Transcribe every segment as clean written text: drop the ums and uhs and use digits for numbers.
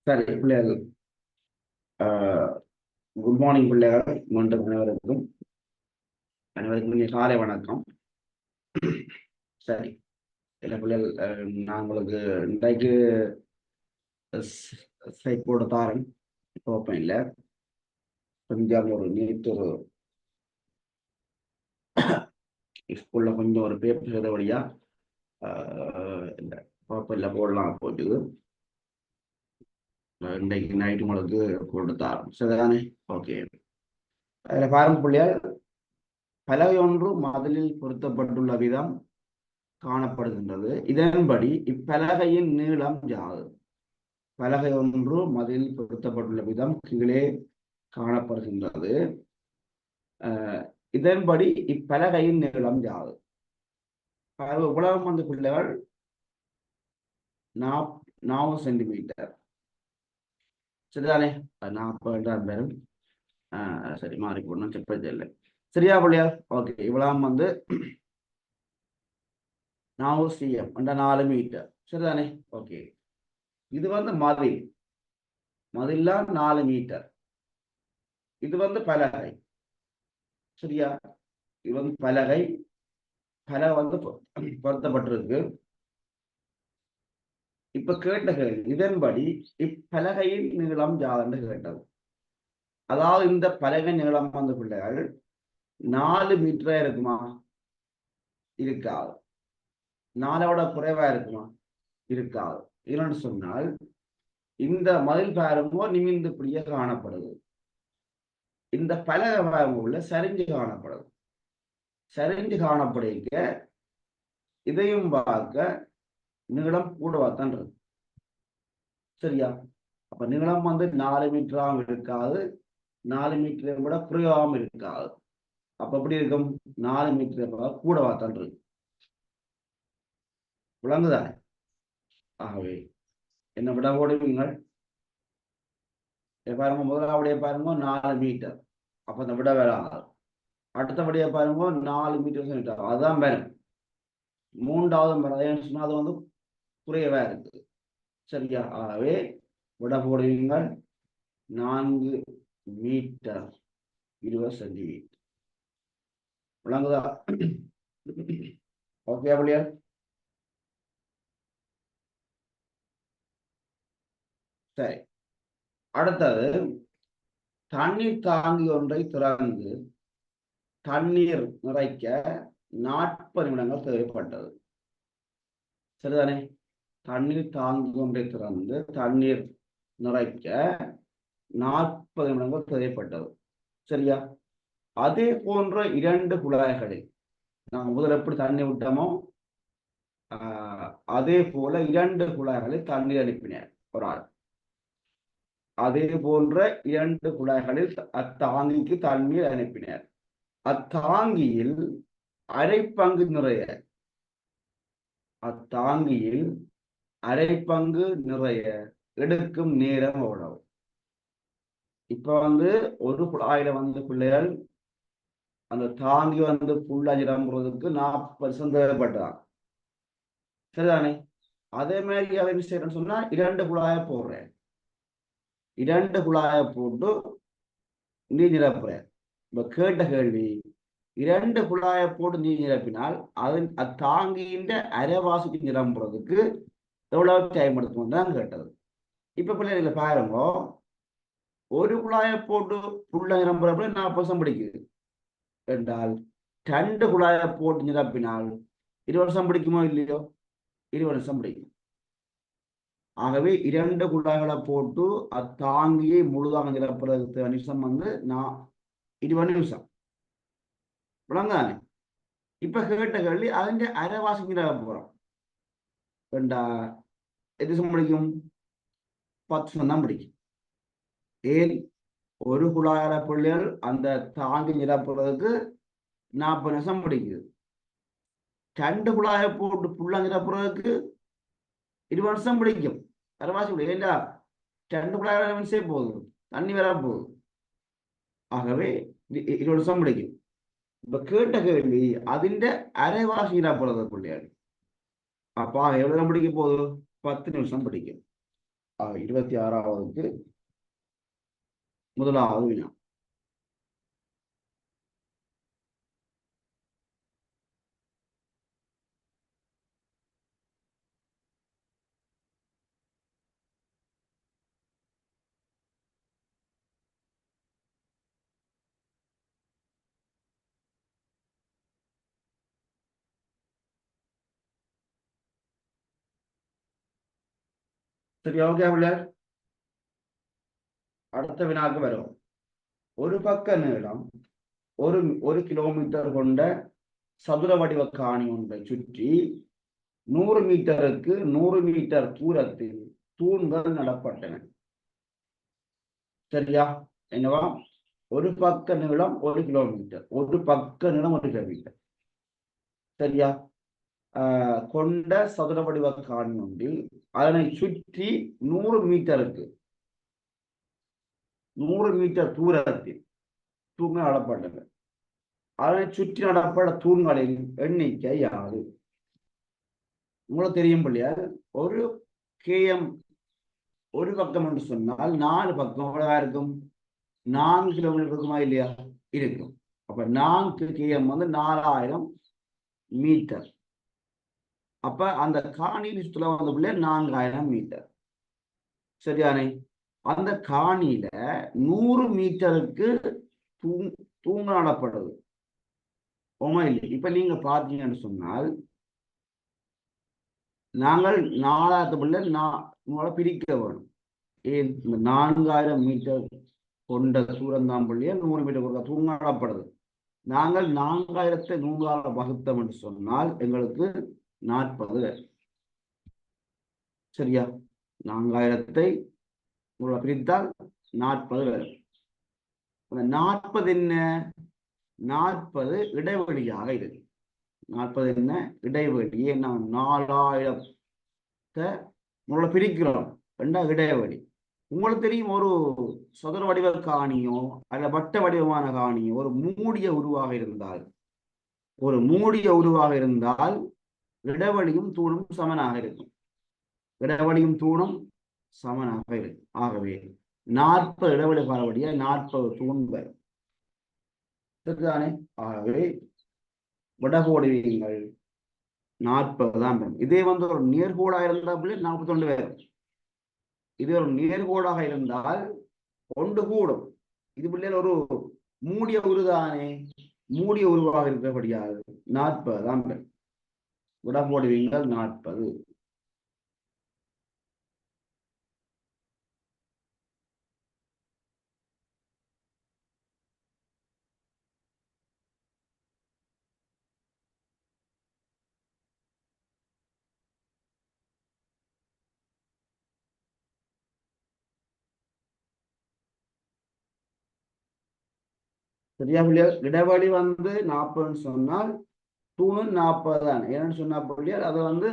சரி பிள்ளைகள், good morning பிள்ளைகள். மீண்டும் அனைவருக்கும் இங்கே காலை வணக்கம். சரி, என்ன பிள்ளைகள், நான் உங்களுக்கு இன்றைக்கு போட தாரன் குழப்பம் இல்லை. கொஞ்சம் ஒரு நேற்று ஒரு ஸ்கூல்ல கொஞ்சம் ஒரு பேப்பர் செய்தபடியா இல்லை குழப்பம் இல்லை, போடலாம் போச்சுது. இன்றைக்கு நைட்டு உங்களுக்கு போட்டு தாரன், சரிதானே? ஓகே. அதில் பாருங்க பிள்ளைகள், பலகை ஒன்று மதிலில் பொருத்தப்பட்டுள்ள விதம் காணப்படுகின்றது. இதன்படி இப்பலகையின் நீளம் யாது? பலகை ஒன்று மதிலில் பொருத்தப்பட்டுள்ள விதம் கீழே காணப்படுகின்றது. இதன்படி இப்பலகையின் நீளம் யாது? உலகம் வந்து பிள்ளைகள் 40 சென்டிமீட்டர், சரிதானே? 40 பேரும் சரி மாறி போடணும், செப்பது இல்லை. சரியா பிள்ளையார்? ஓகே. இவ்வளவு வந்து 4 cm, 4 மீட்டர், சரிதானே? ஓகே. இது வந்து மதில்ல 4 மீட்டர். இது வந்து பலகை, சரியா? இது வந்து பலகை வந்து பொருத்தப்பட்டிருக்கு. இப்ப கேட்ட கேள்வி, இதன்படி இப்பலகையின் நீளம் யாதுன்னு கேட்டது. அதாவது இந்த பலகை நீளம் வந்து பிள்ளைகள் 4 மீட்டரா இருக்குமா? இருக்காது. 4 குறைவா இருக்குமா? இருக்காது. இல்லைன்னு சொன்னால் இந்த மதில் பாருங்கோ நிமிர்ந்து இப்படியே காணப்படுது. இந்த பலகை பாருங்க சரிஞ்சு காணப்படுது. சரிஞ்சு காணப்படுக இதையும் பார்க்க நீளம் கூடவாத்தான் இருக்கு, சரியா? அப்ப நீளம் வந்து 4 மீட்டராகவும் இருக்காது, 4 மீட்டரை விட குறைவாகவும் இருக்காது. அப்ப எப்படி இருக்கும்? 4 மீட்டரை கூடவாத்தான் இருக்கு. விளங்குதானே? ஆகவே என்ன விட போடுவீங்கள்? பாருங்க, முதலாவடியை பாருங்க 4 மீட்டர், அப்ப அந்த விட வேறாது. அடுத்தபடியா பாருங்க 4 மீட்டர், அதுதான் வேணும். மூன்றாவது சொன்னா அது வந்து குறையவா இருக்குது, சரியா? ஆகவே விட போடுவீங்கள் 4 மீட்டர் 20 சென்டிமீட்டர். விளங்குதா? ஓகே அப்படியா? சரி, அடுத்தது தண்ணீர் தாங்கி ஒன்றை திறந்து தண்ணீர் நிறைக்க 40 நிமிடங்கள் தேவைப்பட்டது, சரிதானே? தண்ணீர் தாங்கி ஒன்றை திறந்து தண்ணீர் நிறைக்க 40 நிமிடங்கள் தேவைப்பட்டது, சரியா? அதே போன்ற 2 குழாய்களில் நாங்கள் முதல் எப்படி தண்ணி விட்டோமோ அதே போல 2 குழாய்களில் தண்ணீர் அனுப்பினார் ஒரு ஆள். அதே போன்ற 2 குழாய்களில் அத்தாங்கிக்கு தண்ணீர் அனுப்பினார். அத்தாங்கியில் அரை பங்கு நிறைய எடுக்கும் நேரம் எவ்வளவு? இப்ப வந்து ஒரு குழாயில வந்து பிள்ளைகள் அந்த தாங்கி வந்து புல்லா நிரம்புறதுக்கு 40% தேவைப்பட்டான், சரிதானே? அதே மாதிரி என்ன செய்யறேன்னு சொன்னா 2 குழாய போடுறேன். 2 குழாய போட்டு நீர் நிரப்புறேன். இப்ப கேட்ட கேள்வி, 2 குழாய போட்டு நீர் நிரப்பினால் அத்தாங்கின்ற அரைவாசிக்கு நிரம்புறதுக்கு எவ்வளவு டைம் எடுக்கும் தான் கேட்டது. இப்ப பிள்ளைகளை பாருங்க, ஒரு குழாய போட்டு புள்ள நிரம்புறப்ப 40% பிடிக்குது என்றால் 2 குழாய போட்டு நிரப்பினால் 20 நிமிஷம் பிடிக்குமோ இல்லையோ? 20 நிமிஷம் பிடிக்கும். ஆகவே 2 குழாய்களை போட்டு அத்தாங்கியை முழுதாக நிரப்புறதுக்கு நிமிஷம் வந்து 20 நிமிஷம். விளங்கானே? இப்ப கேட்ட கேள்வி அதிന്റെ அரைவாசி நிரப்ப போறோம் வேண்டா, எது நிமிஷம் பிடிக்கும்? 10 நிமிஷம் தான் பிடிக்கும். ஏன்? ஒரு குழாயில பிள்ளைகள் அந்த தாங்கி நிரப்புறதுக்கு 40 நிமிஷம் பிடிக்குது. 2 குழாய போட்டு புள்ள நிரப்புறதுக்கு 20 நிமிஷம் பிடிக்கும். அரைவாசி பிடிக்கும். ஏண்டா 2 குழாயில நிமிஷம் போகுது, தண்ணி வர போகுது. ஆகவே 20 நிமிஷம் பிடிக்கும். இப்ப கேட்ட கேள்வி அதிന്റെ அரைவாசி நிரப்புறது பிள்ளைகள் அப்பா எவ்வளவு நேரம் பிடிக்க போகுது? 10 நிமிஷம் பிடிக்கும். 26வதுக்கு முதலாவது வினா. சரி, ஓகே பிள்ளையார், அடுத்த வினாக்கு வரும். ஒரு பக்க நீளம் ஒரு 1 கிலோமீட்டர் கொண்ட சதுர வடிவ காணி ஒன்றை சுற்றி 100 மீட்டருக்கு 100 மீட்டர் தூரத்தில் தூண்கள் நடப்பட்டன. சரியா? என்னவா? ஒரு பக்க நீளம் 1 கிலோமீட்டர், ஒரு பக்க நீளம் 1 கிலோமீட்டர், சரியா? கொண்ட சதுர வடிவ காணி ஒன்றில் அதனை சுற்றி 100 மீட்டருக்கு 100 மீட்டர் தூரத்தில் தூண்கள் நடப்பட்டன. அதனை சுற்றி நடப்பட்ட தூண்களின் எண்ணிக்கை யாது? உங்களுக்கு தெரியும் இல்லையா? ஒரு KM ஒரு பக்கம் என்று சொன்னால் 4 பக்கம் எவ்வளவா இருக்கும்? 4 கிலோமீட்டர் இருக்குமா இல்லையா? இருக்கும். அப்ப 4 KM வந்து 4000 மீட்டர். அப்ப அந்த காணியில் சுற்றுலா வந்து பிள்ளை 4000 மீட்டர். சரியானே? அந்த காணியில 100 மீட்டருக்கு தூங்க நடப்படுது. ஓமா இல்லை? இப்ப நீங்க பாத்தீங்கன்னு சொன்னால் நாங்கள் 4000 பிள்ளை பிரிக்க வேணும். ஏன்? இந்த 4000 மீட்டர் கொண்ட தூரம் பிள்ளைய 100 மீட்டர் கொண்ட தூங்கப்படுது. நாங்கள் 4000 100ஆல் வகுத்தோம் என்று சொன்னால் எங்களுக்கு 40. சரியா? 4000 பிரித்தால் 40 வரும். அந்த 40 என்ன? 40 இடைவெளியாக இருக்கு. 40 என்ன? இடைவெளி. நாம் 4000 பிரிக்கிறோம். 2 இடைவெளி. உங்களுக்கு தெரியும், ஒரு சதுர வடிவ காணியோ அல்ல வட்ட வடிவமான காணியோ ஒரு மூடிய உருவாக இருந்தால் இடைவெளியும் தூணும் சமனாக இருக்கும். இடைவெளியும் தூணும் சமனாக இருக்கும். ஆகவே 40 இடைவெளி பாரபடிய 40 தூண் வரும். சரிதானே? ஆகவே விடகோடுவீங்கள் 40 தான் வரும். இதே வந்து ஒரு நேர்கோடாக இருந்தால் 41 வரும். இது ஒரு நேர்கோடாக இருந்தால் 1 கூடும். இது பிள்ளைகள் ஒரு மூடிய உருதானே, மூடிய உருவாக இருக்கிறபடியாக 40 தான் வரும். விடகோடுவீங்கள் 40. சரியா பிள்ளைகள்? இடைவெளி வந்து 40 சொன்னால் தூணும் 40 தான். ஏன்னு சொன்னா பிள்ளைகள் அது வந்து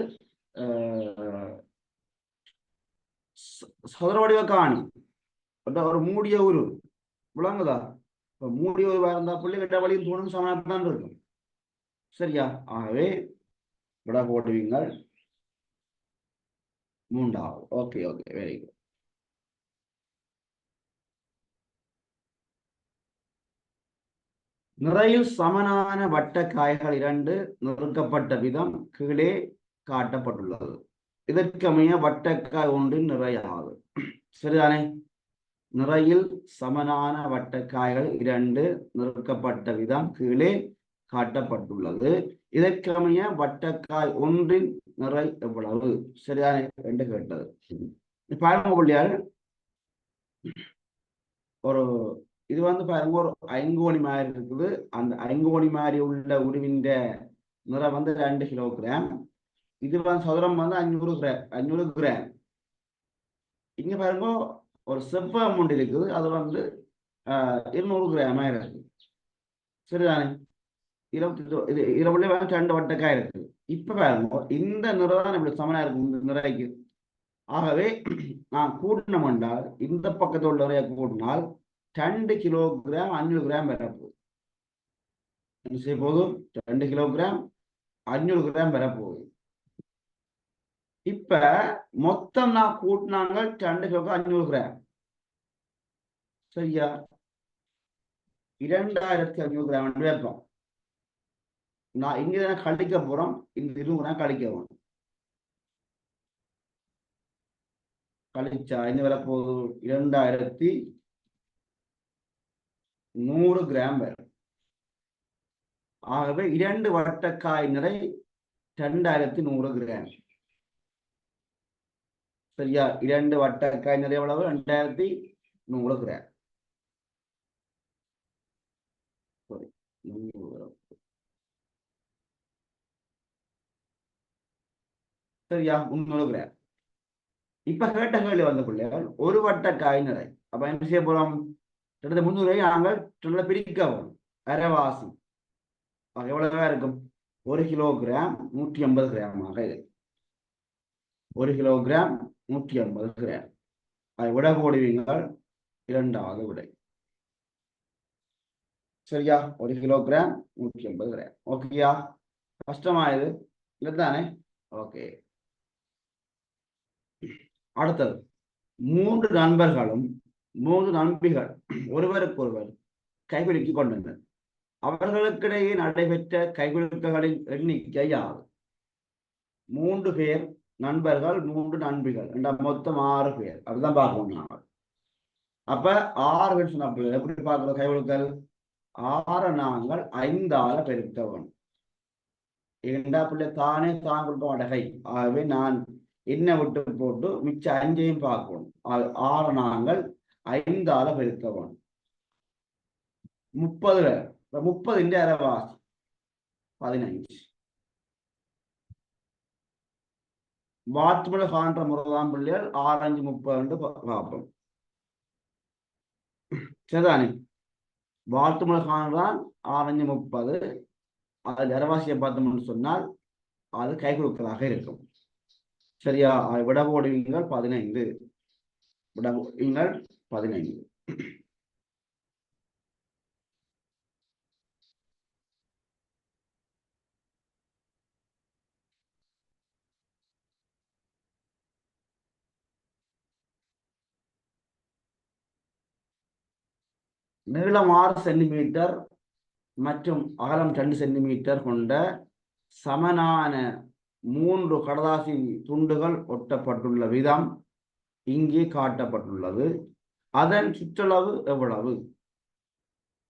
சதுர வடிவ காணி, ஒரு மூடிய உரு. விளங்குதா? இப்ப மூடிய உருவா இருந்தா பிள்ளை இடைவெளியும் தூணும் சமனாகத்தான் இருக்கும். சரியா? ஆகவே விட போடுவீங்கள் 3வது. Okay, okay, very good. நிறையில் சமனான வட்ட காய்கள் 2 நொறுக்கப்பட்ட விதம் கீழே காட்டப்பட்டுள்ளது. இதற்கமைய வட்டக்காய் ஒன்றின் நிறையாது. சரிதானே? நிறையில் சமனான வட்டக்காய்கள் 2 நொறுக்கப்பட்ட விதம் கீழே காட்டப்பட்டுள்ளது. இதற்கமைய வட்டக்காய் ஒன்றின் நிறை எவ்வளவு? சரிதானே என்று கேட்டது. பாருங்க, ஒரு இது வந்து பாருங்க, ஒரு ஐங்கோணி மாதிரி இருக்குது. அந்த ஐங்கோணி மாதிரி உள்ள உருவின் நிறை வந்து 2 கிலோகிராம். இது வந்து சதுரம் வந்து 500 கிராம். இங்க பாருங்க, ஒரு செவ்வகம் அமௌண்ட் இருக்குது. அது வந்து 200 கிராமா இருக்கு. சரிதானே? 2 வட்டக்காய் இருக்கு. இப்ப பாருங்க, இந்த நிறை தான் இப்படி சமனா இருக்கும் இந்த நிறைக்கு. ஆகவே நான் கூட்டினோம் என்றால் இந்த பக்கத்தில் உள்ள நிறைய கூட்டினால் 2 கிலோகிராம் 500 கிராம் வரப்போகுது. என்ன செய்ய போதும்? 2 கிலோகிராம் 500 கிராம் வரப்போகுது. இப்ப மொத்தம் நான் கூட்டினாங்க 2 கிலோக்கு 500 கிராம். சரியா? 2500 கிராம் வைப்போம். நான் இங்க கழிக்க போறோம், இந்த 20 கிராம் கழிக்கவும். கழிச்சா இந்த விலை போதும் 2100 கிராம் வரும். ஆகவே 2 வட்டக்காய் நிறை 2100 கிராம். சரியா? 2 வட்டக்காய் நிறை எவ்வளவு? 2100 கிராம். சரியா? 300 கிராம். இப்ப கேட்ட கேள்வி வந்த பிள்ளைகள் ஒரு வட்டக்காய் நிறை. அப்ப என்ன செய்ய போறோம்? 300 நாங்கள் பிரிக்கவும் அரைவாசி. எவ்வளவு இருக்கும்? 1 கிலோகிராம் 150 கிராமாக இருக்கு. 1 கிலோகிராம் 150 கிராம். அதை விட போடுவீங்கள் 2வது விடை. சரியா? 1 கிலோகிராம் 150 கிராம். ஓகேயா? கஷ்டமா இது இல்லதானே? ஓகே. அடுத்தது 3 நண்பர்களும் 3 நண்பிகள் ஒருவருக்கொருவர் கைகுலுக்கிக் கொண்டனர். அவர்களுக்கிடையே நடைபெற்ற கைகுலுக்குகளின் எண்ணிக்கை யார்? 3 பேர் நண்பர்கள் 3 நண்பிகள் மொத்தம் 6 பேர். அப்படிதான் பார்க்கணும். அப்ப 6 பேர் சொன்ன எப்படி பார்க்கிற கைகுலுக்கல்? 6 நாங்கள் 5ஆல பெருக்க வேணும். ஏண்டா பிள்ளை தானே தான் கொடுக்க மாட்டகை. ஆகவே நான் என்ன விட்டு போட்டு மிச்ச 5ஐயும் பார்க்கணும். 6 நாங்கள் 5ஆல பெருக்க வேணும். 30 பேர். 30 அரைவாசி 15. வாட்முறை காண்ற முறைதான் பிள்ளைகள் 6 5 30 பார்ப்போம். சரிதானே? வாட்முறை காண்றான் 6 5 30. அது அரைவாசியை பார்த்தோம்னு சொன்னால் அது கைகுலுக்கலாக இருக்கும். சரியா? விட போடுவீங்கள் 15. விட போடுவீங்கள் 15. நீளம் 6 சென்டிமீட்டர் மற்றும் அகலம் 2 சென்டிமீட்டர் கொண்ட சமனான 3 கடதாசி துண்டுகள் ஒட்டப்பட்டுள்ள விதம் இங்கே காட்டப்பட்டுள்ளது. அதன் சுற்றளவு எவ்வளவு?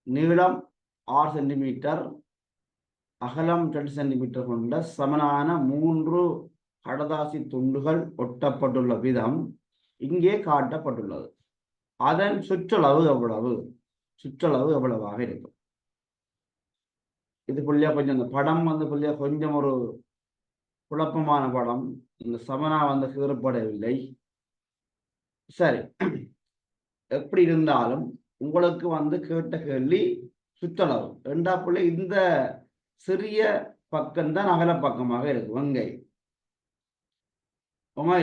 நீளம் 6 சென்டிமீட்டர், அகலம் 2 சென்டிமீட்டர் கொண்ட சமனான 3 கடதாசி துண்டுகள் ஒட்டப்பட்டுள்ள விதம் இங்கே காட்டப்பட்டுள்ளது. அதன் சுற்றளவு எவ்வளவு? சுற்றளவு எவ்வளவாக இருக்கும்? இது புள்ளியா கொஞ்சம் இந்த படம் புள்ளியா கொஞ்சம் ஒரு குழப்பமான படம். இந்த சமனா கீறப்படவில்லை. சரி, எப்படி இருந்தாலும் உங்களுக்கு கேட்ட கேள்வி சுற்றளவு. 2 புள்ளி இந்த சிறிய பக்கம்தான் அகல பக்கமாக இருக்கு. வங்கை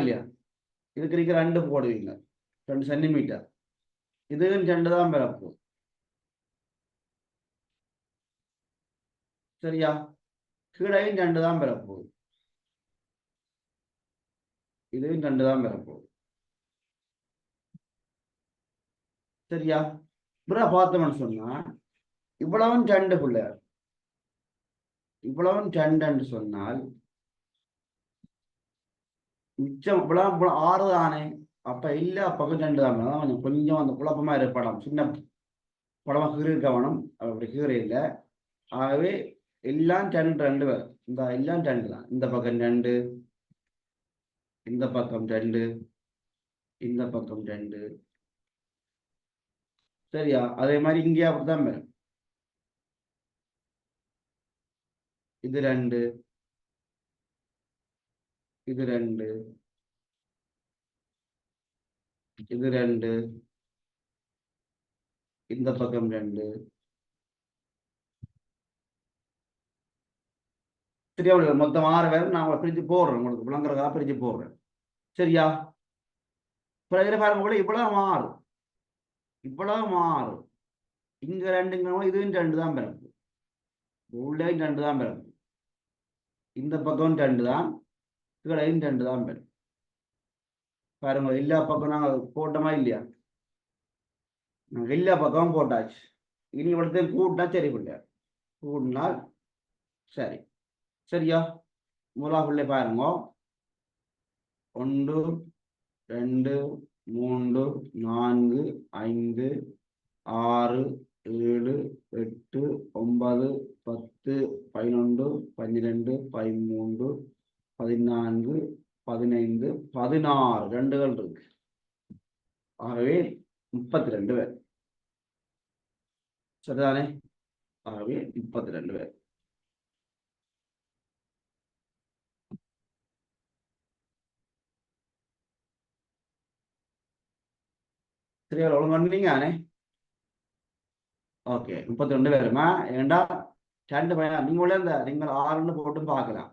இல்லையா? இதுக்கு நீங்க 2 போடுவீங்க. 2 சென்டிமீட்டர். இதுவும் 2 தான் பிறப்பு. சரியா? கீழையும் 2 தான் பிறப்பு. இதுவும் 2 தான் பிறப்பு. சரியா? பார்த்தோம்னு சொன்னா இவ்வளவும் 2 பிள்ளையார். இவ்வளவும் 2 சொன்னால் மிச்சம் இவ்வளவு 6 தானே. அப்ப இல்ல பக்கம் 2 தான். கொஞ்சம் அந்த குழப்பமா இருக்கு படம். சின்ன படமா கீறி கவனம். அப்படி கீரை இல்லை. ஆகவே எல்லாம் 2 பேர். இந்த எல்லாம் 2 தான். இந்த பக்கம் 2, இந்த பக்கம் 2, இந்த பக்கம் 2. சரியா? அதே மாதிரி இங்கே அப்படித்தான் வரும். இது 2, இது 2, இது 2, இந்த பக்கம் 2. சரியா? மொத்தம் 6 பேர். நான் பிரிச்சு போடுறேன். உங்களுக்கு விளங்குறதா பிரிச்சு போடுறேன். சரியா? பாருங்க கூட இவ்வளவு மாறும். இவ்வளவு மாறும். இங்க 2 இதுவும் 2 தான் பிறப்பு. உள்ளே 2 தான் பிறப்பு. இந்த பக்கம் 2 தான். இதுல 2 தான் வரும். பாருங்க, எல்லா பக்கம் நாங்கள் போட்டோமா இல்லையா? நாங்கள் எல்லா பக்கமும் போட்டாச்சு. இனி இவ்வளோத்தையும் கூட்டினா சரி பிள்ளை, கூட்டினால் சரி. சரியா? முதலாம் பிள்ளை பாருங்க, 1 2 3 4 5 6 7 8 9 10 11 12 13 14 15 16 2கள் இருக்கு. ஆகவே 32 பேர். சரிதானே? ஆகவே 32 பேர். சரியா? ஒழுங்கு ஓகே, 32 பேருமா? ஏண்டா 2 பையன் நீங்களே நீங்கள் 6 போட்டும் பார்க்கலாம்.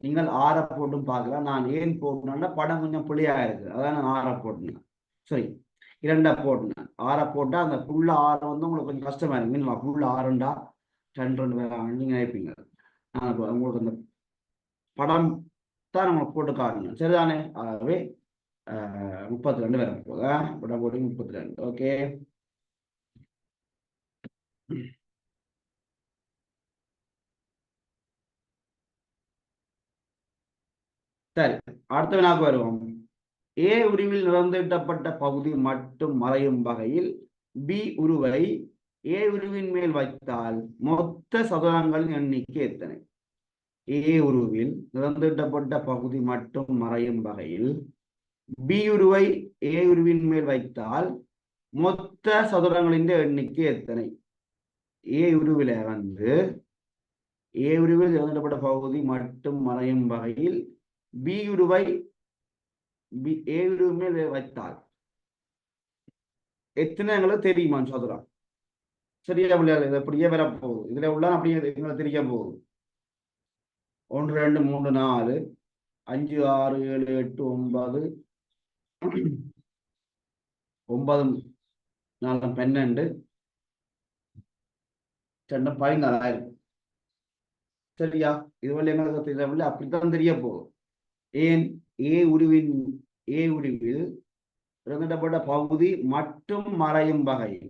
நீங்கள் 6 போட்டும் பார்க்கலாம். நான் ஏன் போட்டேன்னா படம் கொஞ்சம் புளியா இருக்கு, அதான் நான் 6 போட்டேன். சரி, 2 போட்டேன். 6 போட்டா அந்த புள்ள 6 வந்து உங்களுக்கு கொஞ்சம் கஷ்டமா இருக்கு. புள்ள 6டா 2 பேர் நீங்க நினைப்பீங்க. நான் உங்களுக்கு அந்த படம் தான் நம்ம போட்டு காட்டணும். சரிதானே? ஆகவே 32 பேர் போதா படம் போட்டு 32. ஓகே, சரி. அடுத்த வினாக்கு வருவோம். ஏ உருவில் நிறந்திட்டப்பட்ட பகுதி மட்டும் மறையும் வகையில் பி உருவை ஏ உருவின் மேல் வைத்தால் மொத்த சதுரங்களின் எண்ணிக்கை எத்தனை? ஏ உருவில் நிறந்திட்டப்பட்ட பகுதி மட்டும் மறையும் வகையில் பி உருவை ஏ உருவின் மேல் வைத்தால் மொத்த சதுரங்களின் எண்ணிக்கை எத்தனை? ஏ உருவில ஏ உருவில் நிறந்திட்டப்பட்ட பகுதி மட்டும் மறையும் வகையில் பி உருவை ஏ உருவின் மேல் வைத்தால் எத்தனை எங்களுக்கு தெரியுமா சதுரம்? சரியா பிள்ளைகள்? இது அப்படியே வரப்போகுது. இதுல உள்ள அப்படியே எங்களுக்கு தெரிய போகுது. 1 2 3 4 5 6 7 8 9 9 4 12 2 14. சரியா? இதுவரை எங்களுக்கு தெரியவில்லை, அப்படித்தான் தெரிய போகுது. ஏன்? ஏ உருவில் இறந்திடப்பட்ட பகுதி மட்டும் மறையும் வகையில்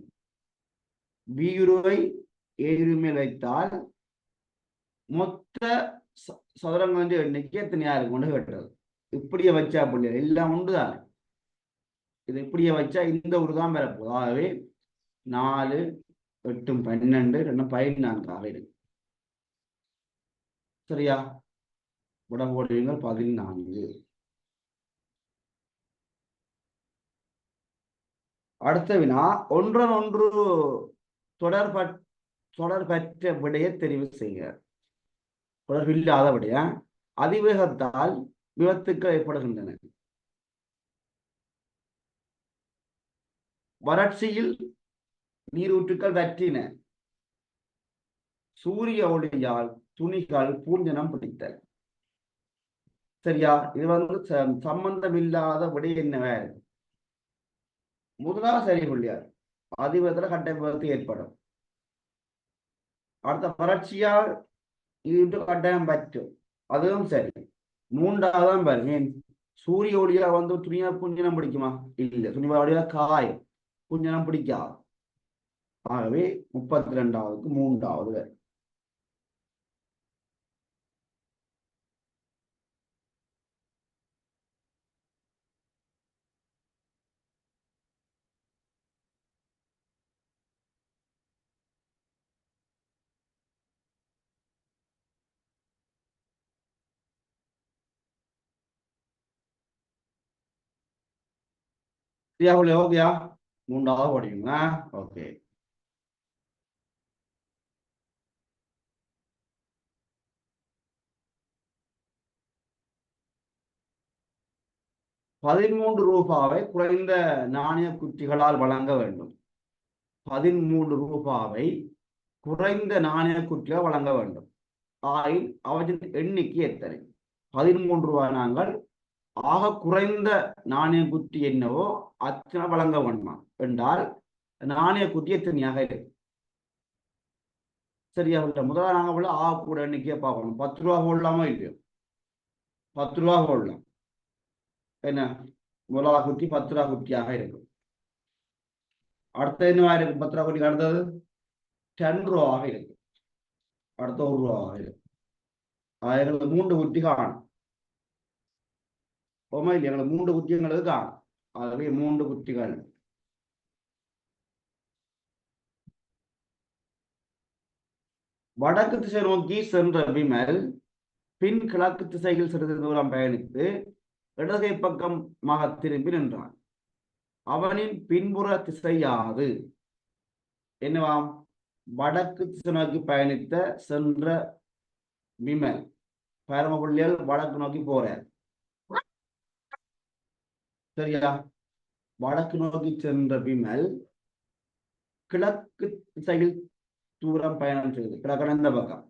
பி உருவை ஏ உருவில் வைத்தால் மொத்த சதுரங்களின் எண்ணிக்கை எத்தனையா இருக்கும் கேட்டது. இப்படியே வச்சா பிள்ளைகள் எல்லாம் உண்டுதானே. இது இப்படியே வச்சா இந்த ஒரு தான் வரப்போகுது. ஆகவே 4 8 12 2 14 இருக்கு. சரியா? உடம்போடுவீங்கள் 14. அடுத்த வினா, ஒன்றன் ஒன்று தொடர்பற்ற விடையை தெரிவு செய்க. தொடர்பில்லாத விடைய அதிவேகத்தால் விபத்துக்கள் ஏற்படுகின்றன. வறட்சியில் நீரூற்றுக்கள் வற்றின. சூரிய ஒளியால் துணிகள் பூஞ்சனம் பிடித்தல். சரியா? இது வந்து சம்பந்தம் இல்லாத விடை என்னவே. முதலாவது சரி பிள்ளையார், அதிவேகத்துல கட்ட விபத்து ஏற்படும். அடுத்த வறட்சியால் இது கட்டாயம் பற்றும், அதுவும் சரி. மூன்றாவதான் பாருங்க, சூரிய ஒளியா வந்து துணியா புஞ்சனம் பிடிக்குமா? இல்லை, துணி ஒளியா காயம், புஞ்சனம் பிடிக்காது. ஆகவே 32வது 3வது. ஓகேயா? 3வது படிக்குங்களா? ஓகே. ரூபாவை குறைந்த நாணய குற்றிகளால் வழங்க வேண்டும். 13 குறைந்த நாணய குற்றிகள் வழங்க வேண்டும். ஆயின் அவற்றின் எண்ணிக்கை எத்தனை? 13 நாங்கள் ஆக குறைந்த நாணய குற்றி என்னவோ அத்தனை வழங்க வேண்டுமா என்றால் நாணய குற்றி எத்தனையாக இருக்கு? சரியா? முதல்ல நாங்கள் ஆக கூட எண்ணிக்கையை பார்க்கணும். 10 ரூபா போடலாமோ இல்லையோ? 10 ரூபா போடலாம். என்ன முதலாவது குட்டி 10 ரூபா குட்டியாக இருக்கும். அடுத்த என்னவா இருக்கு? 10 ரூபா குட்டிக்கு அடுத்தது 10 ரூபாவாக இருக்கு. அடுத்த 1 ரூபாவாக இருக்கு. எங்களுக்கு 3 குட்டி காணும். ஓமா இல்லை, எங்களுக்கு 3 குட்டி எங்களுக்கு காணும். ஆகவே 3 குட்டிகள். வடக்கு திசை நோக்கி சென்ற விமல் பின் கிழக்கு திசையில் சிறிது தூரம் பயணித்து இடதுகை பக்கமாக திரும்பி நின்றான். அவனின் பின்புற திசை யாது? என்னவாம்? வடக்கு திசை நோக்கி பயணித்த சென்ற விமல் பரமபுள்ளியல் வடக்கு நோக்கி போறார். சரியா? வடக்கு நோக்கி சென்ற விமல் கிழக்கு திசையில் தூரம் பயணம் செய்து, கிழக்கு இந்த பக்கம்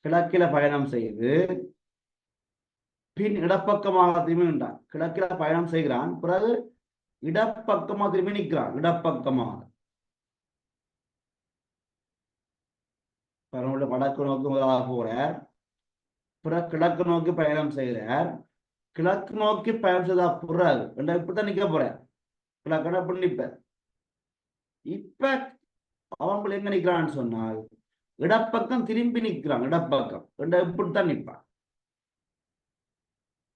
கிழக்கில பயணம் செய்து பின் இடப்பக்கமாக திரும்பி நின்றான். கிழக்கில பயணம் செய்கிறான், பிறகு இடப்பக்கமாக திரும்பி நிற்கிறான். இடப்பக்கமாக வடக்கு நோக்கி முதலாக போறார், பிறகு கிழக்கு நோக்கி பயணம் செய்கிறார். கிழக்கு நோக்கி பயணம் செய்தா பிறகு இப்படித்தான் நிக்க போறேன். கிழக்கு இப்படி நிற்ப. இப்ப அவன் எங்க நிக்கிறான்னு சொன்னால் இடப்பக்கம் திரும்பி நிற்கிறான். இடப்பக்கம் இப்படித்தான் நிற்பான்.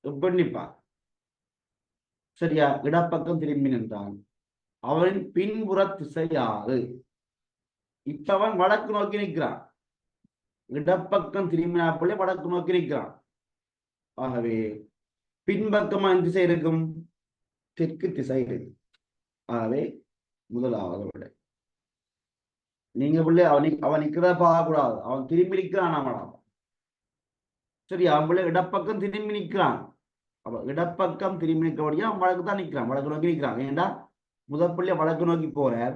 இப்படி நிற்பான். சரியா? இடப்பக்கம் திரும்பி நின்றான். அவனின் பின்புற திசை யாது? இப்ப அவன் வடக்கு நோக்கி நிற்கிறான். இடப்பக்கம் திரும்பினாப்புள்ளே வடக்கு நோக்கி நிற்கிறான். ஆகவே பின்பக்கமா எந்த திசை இருக்கும்? தெற்கு திசை இருக்கு. ஆகவே முதலாவது விட நீங்க பிள்ளை அவன் நிக்கிறத பார்க்க கூடாது. அவன் திரும்பி நிற்கிறான். அவன் சரி, அவன் பிள்ளை இடப்பக்கம் திரும்பி நிற்கிறான். அப்ப இடப்பக்கம் திரும்பி நிற்கபடியா அவன் வடக்கு தான் நிற்கிறான். வடக்கு நோக்கி நிற்கிறான். ஏண்டா முதல் பிள்ளை வடக்கு நோக்கி போறார்,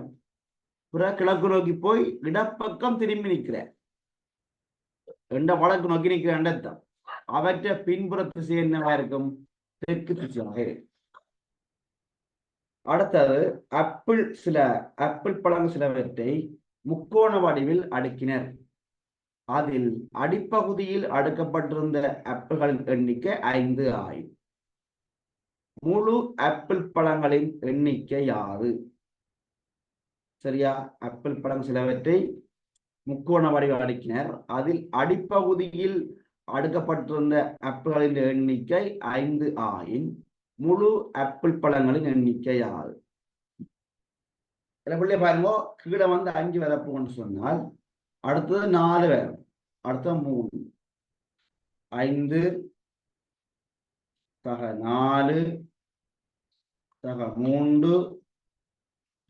பிறகு கிழக்கு நோக்கி போய் இடப்பக்கம் திரும்பி நிற்கிற வடக்கு நோக்கி நிற்கிறான். அவற்றை பின்புற திசை என்னவா இருக்கும்? தெற்கு திசையாக இருக்கும். அடுத்தது ஆப்பிள் பழங்கள் சிலவற்றை முக்கோண வடிவில் அடுக்கினர். அதில் அடிப்பகுதியில் அடுக்கப்பட்டிருந்த ஆப்பிள்களின் எண்ணிக்கை 5 ஆயிரம். முழு ஆப்பிள் பழங்களின் எண்ணிக்கை யாது? சரியா? ஆப்பிள் பழம் சிலவற்றை முக்கோண வடிவில் அடுக்கினர். அதில் அடிப்பகுதியில் அடுக்கப்பட்டிருந்த ஆப்பிள்களின் எண்ணிக்கை 5 ஆயின் முழு ஆப்பிள் பழங்களின் எண்ணிக்கை யாது? பிள்ளை பாருங்க, கீழே 5 வரப்போன்னு சொன்னால் அடுத்தது 4 வரும், அடுத்தது 3, 5 சக 4 சக 3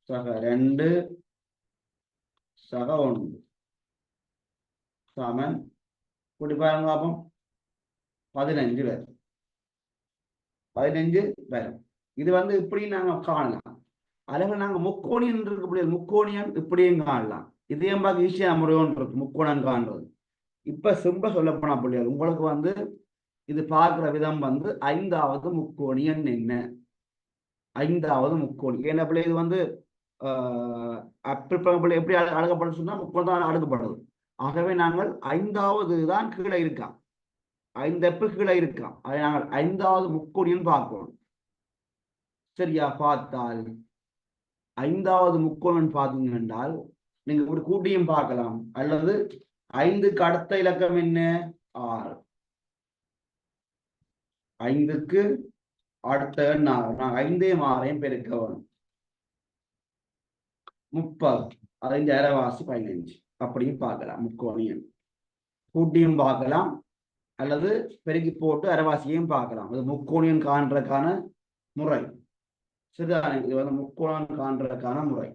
சக 2 சக 1 சமன் கூட்டி பாருங்க. அப்போ 15 வரும். 15 வரும். இது இப்படி நாங்க காணலாம். அழகு நாங்க முக்கோணியன் இருக்கு. முக்கோணியன் இப்படியும் காணலாம். இதையும் பார்க்க ஈஸியா முறையோன்னு இருக்கு முக்கோணம் காண்றது. இப்ப சிம்ப சொல்லப்போனா பிள்ளைகள் உங்களுக்கு இது பார்க்கிற விதம் 5வது முக்கோணியன் என்ன? 5வது முக்கோணி என்ன பிள்ளை? இது பிள்ளை எப்படி அடக்கப்படுது சொன்னா முக்கோணம் தான் அடுக்கப்படுது. ஆகவே நாங்கள் 5வது தான் கீழே இருக்கான். 5 ஆப்பிள் கீழே இருக்கான். அதை நாங்கள் 5வது முக்கோணியன் பார்க்கணும். சரியா? பார்த்தால் 5வது முக்கோணம் பார்த்தீங்க என்றால் நீங்க ஒரு கூட்டியும் பார்க்கலாம், அல்லது 5க்கு அடுத்த இலக்கம் என்ன? 6. 5க்கு அடுத்த எண் 6. நான் 5ஐயும் 6ஐயும் பெருக்க வேணும். 30. அதன் அரைவாசி 15. அப்படியும் பார்க்கலாம். முக்கோணியன் கூட்டியும் பார்க்கலாம், அல்லது பெருக்கி போட்டு அரைவாசியையும் பார்க்கலாம். அது முக்கோணியன் காண்றதுக்கான முறை. சரிதானே? இது முக்கோணம் காண்றதுக்கான முறை.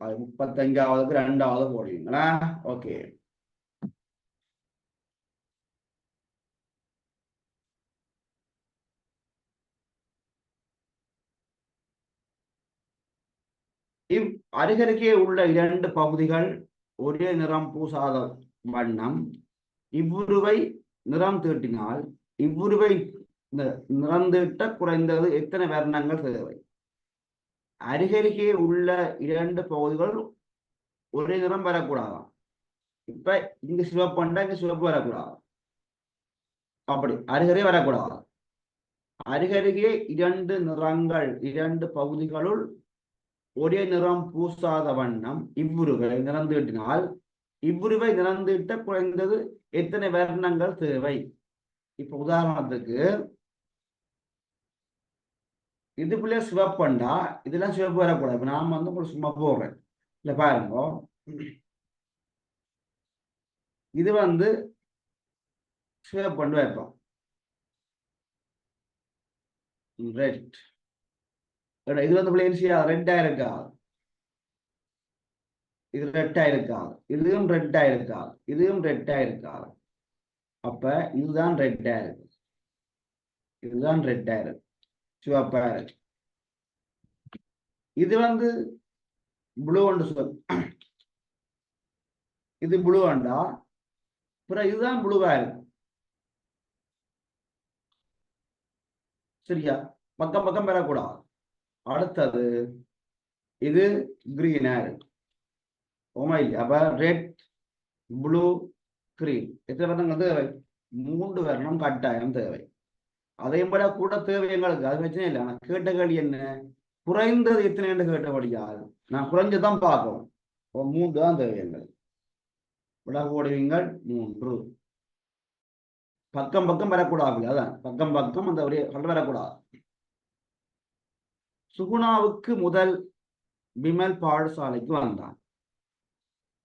அது 35வது 2வது போடுவீங்களா? ஓகே. அருகருகே உள்ள 2 பகுதிகள் ஒரே நிறம் பூசாத வண்ணம் இவ்வுருவை நிறம் தீட்டினால் இவ்வுருவை நிறம் தீட்ட குறைந்தது எத்தனை வர்ணங்கள் தேவை? அருகருகே உள்ள 2 பகுதிகள் ஒரே நிறம் வரக்கூடாதாம். இப்ப இங்க சிவப்பு பண்ணா இங்க சிவப்பு வரக்கூடாது. அப்படி அருகருகே வரக்கூடாது. அருகருகே இரண்டு நிறங்கள், இரண்டு பகுதிகளுள் ஒரே நிறம் பூசாத வண்ணம் இவ்வுருவை நிறந்தீட்டினால் இவ்வுருவை நிறந்தீட்ட குறைந்தது எத்தனை வர்ணங்கள் தேவை? இப்ப உதாரணத்துக்கு இதுக்குள்ளே சிவப்புண்டா, இதெல்லாம் சிவப்பு வரக்கூடாது. இப்ப நான் வந்து சும்மா போடுறேன், இல்ல பாருங்க, இது வந்து சிவப்பு வைப்போம், ரெட். இது வந்து ரெட்டா இருக்காது, இது ரெட்டா இருக்காது, இதுவும் ரெட்டா இருக்காது, இதுவும் ரெட்டா இருக்காது. அப்ப இதுதான் ரெட்டா இருக்கு, இதுதான் ரெட்டா இருக்கு, சிவப்பா இருக்கு. இது வந்து ப்ளூ சொல், இது ப்ளூ வேண்டா, பிறகு இதுதான் ப்ளூவா இருக்கு. சரியா? பக்கம் பக்கம் பெறக்கூடாது. அடுத்தது இது கிரீனா இருக்கு. ஓமா இல்லையா? அப்ப ரெட், ப்ளூ, கிரீன் எத்தனை வர்ணங்கள் தேவை? 3 வர்ணம் கட்டாயம் தேவை. அதையும் விட கூட தேவை எங்களுக்கு, அது பிரச்சனை இல்லை. ஆனா கேட்ட கேள்வி என்ன? குறைந்தது எத்தனை என்று கேட்டபடியாது நான் குறைஞ்சதான் பார்க்கணும். 3 தான் தேவை எங்களுக்கு. விட போடுவீங்கள் 3. பக்கம் பக்கம் வரக்கூடாது, அதான் பக்கம் பக்கம் அந்த ஒரே வரக்கூடாது. சுகுணாவுக்கு முதல் விமல் பாடசாலைக்கு வந்தான்.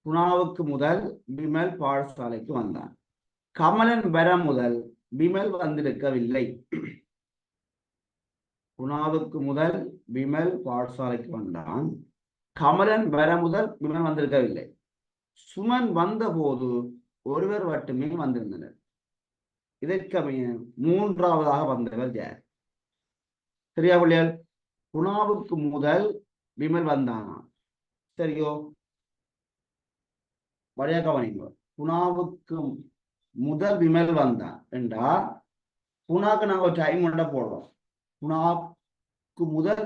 குணாவுக்கு முதல் விமல் பாடசாலைக்கு வந்தான். கமலன் வர முதல் விமல் வந்திருக்கவில்லை. குணாவுக்கு முதல் விமல் பாடசாலைக்கு வந்தான். கமலன் வர முதல் விமல் வந்திருக்கவில்லை. சுமன் வந்த போது ஒருவர் மட்டுமே வந்திருந்தனர். இதற்கமைய 3ஆவதாக வந்தவர் யார்? சரியா பிள்ளைகள்? குணாவுக்கு முதல் விமல் வந்தானா? சரியோ? வரைய கவனிங்க. குணாவுக்கு முதல் விமல் வந்தான் என்றா குணாக்கு நாங்க ஒரு டைம் ஒன்றை போடுறோம். குணாவுக்கு முதல்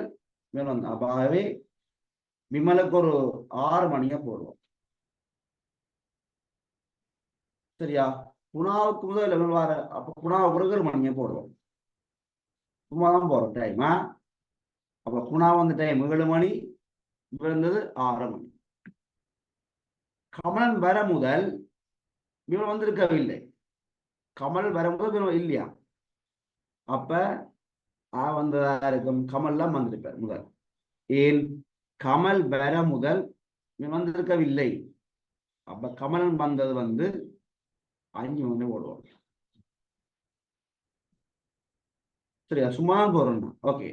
விமல் வந்தான். ஆகவே விமலுக்கு ஒரு 6 மணியை போடுவோம். சரியா? குணாவுக்கு முதல் விமல் வர, அப்ப குணாவுக்கு ஒரு மணியை போடுவோம். சும்மா தான் போறோம் டைமா. அப்ப குணா வந்து டைம் 7 மணி, விழுந்தது 6 மணி. கமலன் வர முதல் விமல் வந்திருக்கவில்லை. கமல் வர முதல் விமல் இல்லையா? அப்ப வந்ததா இருக்கும், கமல்லாம் வந்திருப்பார் முதல். ஏன்? கமல் வர முதல் வந்திருக்கவில்லை. அப்ப கமலன் வந்தது வந்து 5 மணி போடுவோம். சரியா? சுமன் போறோம். ஓகே.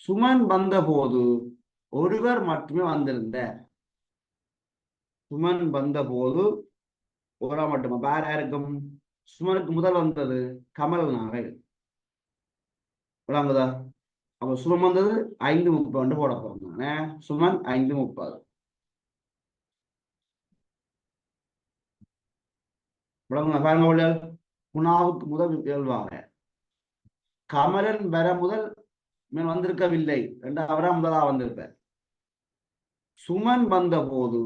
சுமன் வந்த போது ஒருவர் மட்டுமே வந்திருந்த. சுமன் வந்த போது ஒரா மட்டுமா வேற இருக்கும்? சுமனுக்கு முதல் வந்தது கமல்னாக விளங்குதா? அப்ப சுமன் வந்தது 5:30 போட போறோம். சுமன் 5:30. விளங்குதா? பாருங்க, குணாவுக்கு முதல் இயல்பாக கமலன் வர முதல் வந்திருக்கவில்லை என்று அவரா முதலா வந்திருப்பார். சுமன் வந்த போது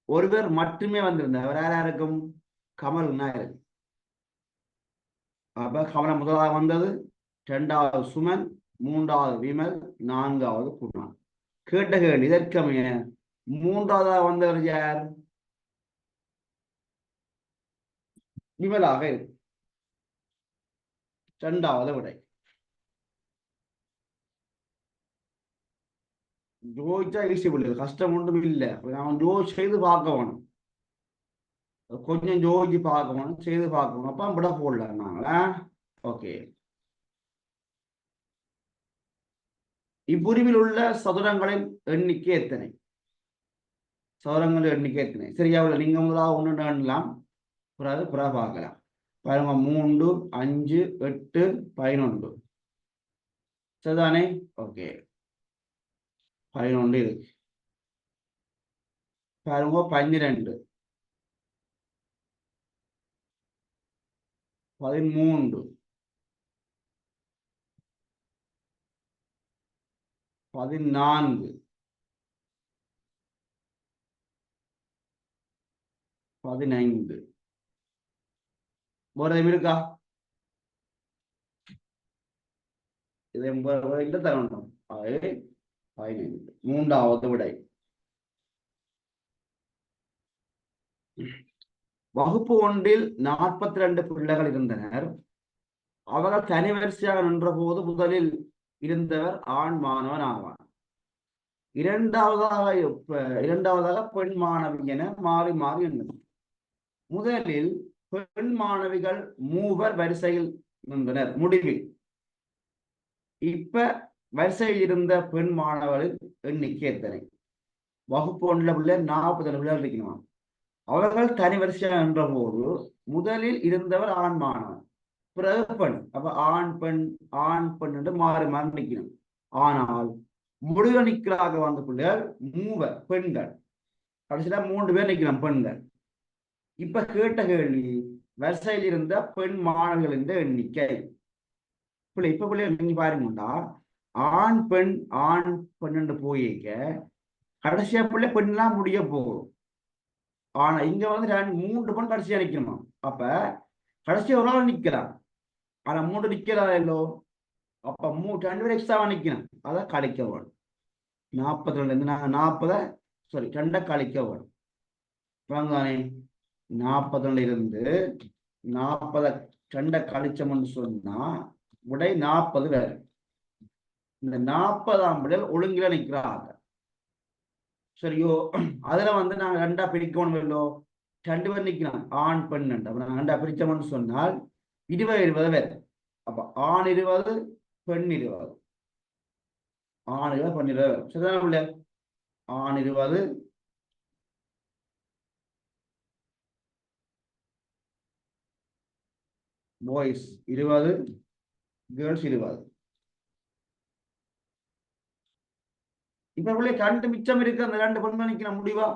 ஒருவர் மட்டுமே வந்திருந்தார். அவர் யாரா இருக்கும்? கமல் நாயர். அப்ப கமலன் முதலாக வந்தது, 2வது சுமன், 3வது விமல், 4வது குணா. கேட்ட கேள்வி இதற்கமைய 3ஆவதாக வந்தவர் யார்? விமலாக இருக்கு. 2வது விடை. ஜோதிச்சா ஈஸி பிள்ளை, கஷ்டம் ஒன்றும் இல்லை. அவன் ஜோதி செய்து பார்க்க வேணும், கொஞ்சம் ஜோதிச்சு பார்க்கணும், செய்து பார்க்கணும். அப்ப விட போடல நாங்களா. ஓகே. இவ்வுருவில் உள்ள சதுரங்களின் எண்ணிக்கை எத்தனை? சதுரங்களின் எண்ணிக்கை எத்தனை? சரியா? நீங்க முதலாக 1 எண்ணலாம், பிறகு பார்க்கலாம். பாருங்க, 3, 5, 8, 11. சரிதானே? ஓகே. 11 இருக்கு. பாருங்க, 12, 13, 14, 15. வேற இருக்கா? இதை இந்த தரணும். ஆகவே 15. மூன்றாவது விடை. வகுப்பு ஒன்றில் 42 பிள்ளைகள் இருந்தனர். அவர்கள் தனி வரிசையாக நின்ற போது முதலில் இருந்தவர் ஆண் மாணவன் ஆவார். இரண்டாவதாக பெண் மாணவி என மாறி மாறி இருந்தனர். முதலில் பெண் மாணவிகள் மூவர் வரிசையில் நின்றனர். முடிவில் இப்ப வரிசையில் இருந்த பெண் மாணவர்களின் எண்ணிக்கை எத்தனை? வகுப்பு ஒன்றில் பிள்ளை 40 பிள்ளைகள் இருக்கணுமா. அவர்கள் தனி வரிசையாக நின்ற போது முதலில் இருந்தவர் ஆண் மாணவன், பிறகு பெண். அப்ப ஆண் பெண் ஆண் பெண் என்று மாறி மாறி நிற்கணும். ஆனால் முடிவு நிற்கிறாக வந்த பிள்ளைகள் மூவர் பெண்கள், கடைசியில 3 பேர் நிற்கணும் பெண்கள். இப்ப கேட்ட கேள்வி வரிசையில் இருந்த பெண் மாணவர்களின் எண்ணிக்கை. பிள்ளை இப்ப பிள்ளைகள் நீங்க பாருங்கண்டா, ஆண் பெண் ஆண் பெண் என்று போயிருக்க கடைசியா பிள்ளை பெண்ணெல்லாம் முடிய போகும். ஆனா இங்க வந்து 3 பெண் கடைசியா நிக்கணுமா. அப்ப கடைசியா ஒரு நாள் நிக்கலாம். ஆனா 3 நிக்கிறதா இல்லோ. அப்ப 2 பேர் எக்ஸ்ட்ராவா நிக்கணும். அதை கழிக்க வேணும். 42 இருந்து 40 சாரி 2 கழிக்க வேணும். தானே 42 இருந்து 40 2 கழிச்சோம்னு சொன்னா விடை 40 வேறு. இந்த 40ஆம் விடல் ஒழுங்கில நிற்கிறாங்க. சரியோ. அதுல வந்து நாங்க 2ஆ பிரிக்கணும் இல்லோ. 2 பேர் நிற்கணும் ஆண் பெண். அப்ப நாங்க 2ஆ பிரிச்சோம்னு சொன்னால் 20 வேறு. அப்ப ஆண் 20 பெண் 20. ஆண் 20 பெண் 20 சரிதான பிள்ளை. ஆண் 20 பாய்ஸ் 20 கேர்ள்ஸ் 20. இப்ப பிள்ளை 2 மிச்சம் இருக்கு. அந்த 2 பெண் நிற்கணும் முடிவா.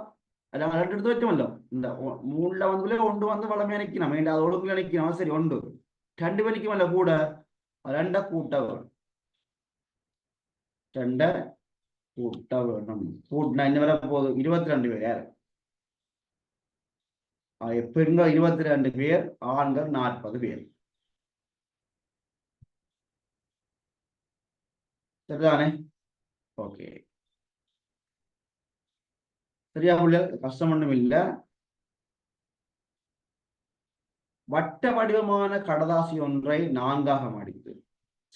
நாங்கள் 2 எடுத்து வச்சோமല്ലോ. இந்த 3ல வந்து 1 வந்து வளமையா நிற்கணும். அது ஒழுங்குல நிற்கணும். சரி 1 2 பேர் நிற்குமல்ல கூட. 2 கூட்ட வேணும். 2 கூட்ட வேணும். கூட்டினா என்ன வர போகுது? 22 பேர். யார் பெண்கள் 22 பேர், ஆண்கள் 40 பேர். சரிதானே? ஓகே. சரியா உள்ள கஷ்டம் ஒன்றும் இல்லை. வட்ட வடிவமான கடதாசி ஒன்றை 4ஆக மடித்து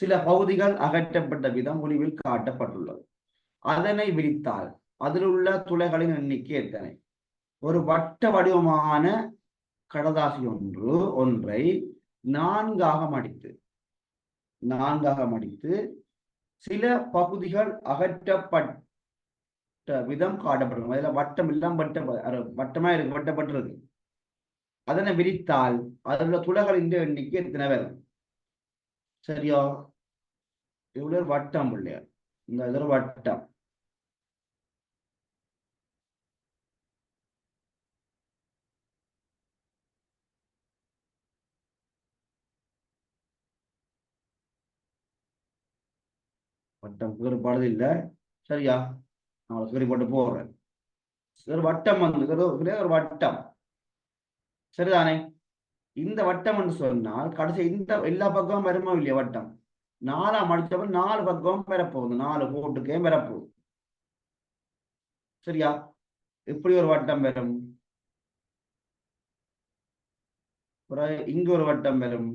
சில பகுதிகள் அகற்றப்பட்ட விதம் முடிவில் காட்டப்பட்டுள்ளது. அதனை விரித்தால் அதில் உள்ள துளைகளின் எண்ணிக்கை எத்தனை? ஒரு வட்ட வடிவமான கடதாசி ஒன்றை 4ஆக மடித்து சில பகுதிகள் அகற்றப்பட்ட விதம் காட்டப்படும். அதுல வட்டம் எல்லாம் வட்டமா இருக்கு, வெட்டப்பட்டிருக்கு. அதனை விரித்தால் அதுல துளைகளின் எண்ணிக்கை எத்தனை வரும்? சரியா? இவ்வளவு வட்டம் இல்லையா? இந்த இது வட்டம். வட்டம் வேறுபாடு இல்லை. சரியா? நான் சரி போட்டு போடுறேன். ஒரு வட்டம் வந்து ஒரு வட்டம். சரிதானே? இந்த வட்டம் என்று சொன்னால் கடைசி இந்த எல்லா பக்கமும் வருமோ இல்லையா வட்டம். 4ஆ மடிச்சப்ப 4 பக்கமும் வரப்போகுது. 4 கோட்டுக்கே வரப்போகுது. சரியா? இப்படி ஒரு வட்டம் வரும். இங்க ஒரு வட்டம் வரும்.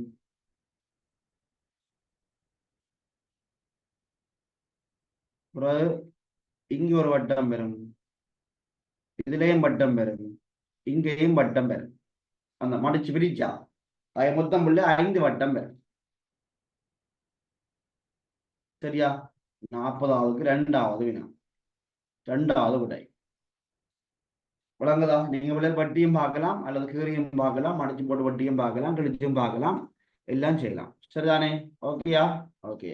இங்க ஒரு வட்டம் வரும். இதுலயும் வட்டம் வரும். இங்கேயும் வட்டம் வரும். அந்த மடிச்சு பிரிச்சா மொத்தம் 5 வட்டம் வரும். சரியா? 40ஆவதுக்கு 2ஆவது வினா. 2ஆவது விடை. விளங்குதா? நீங்க விலை வட்டியும் பார்க்கலாம், அல்லது கீரையும் பார்க்கலாம், மடிச்சு போட்டு வட்டியும் பார்க்கலாம், கிழிச்சும் பார்க்கலாம், எல்லாம் செய்யலாம். சரிதானே? ஓகேயா? ஓகே.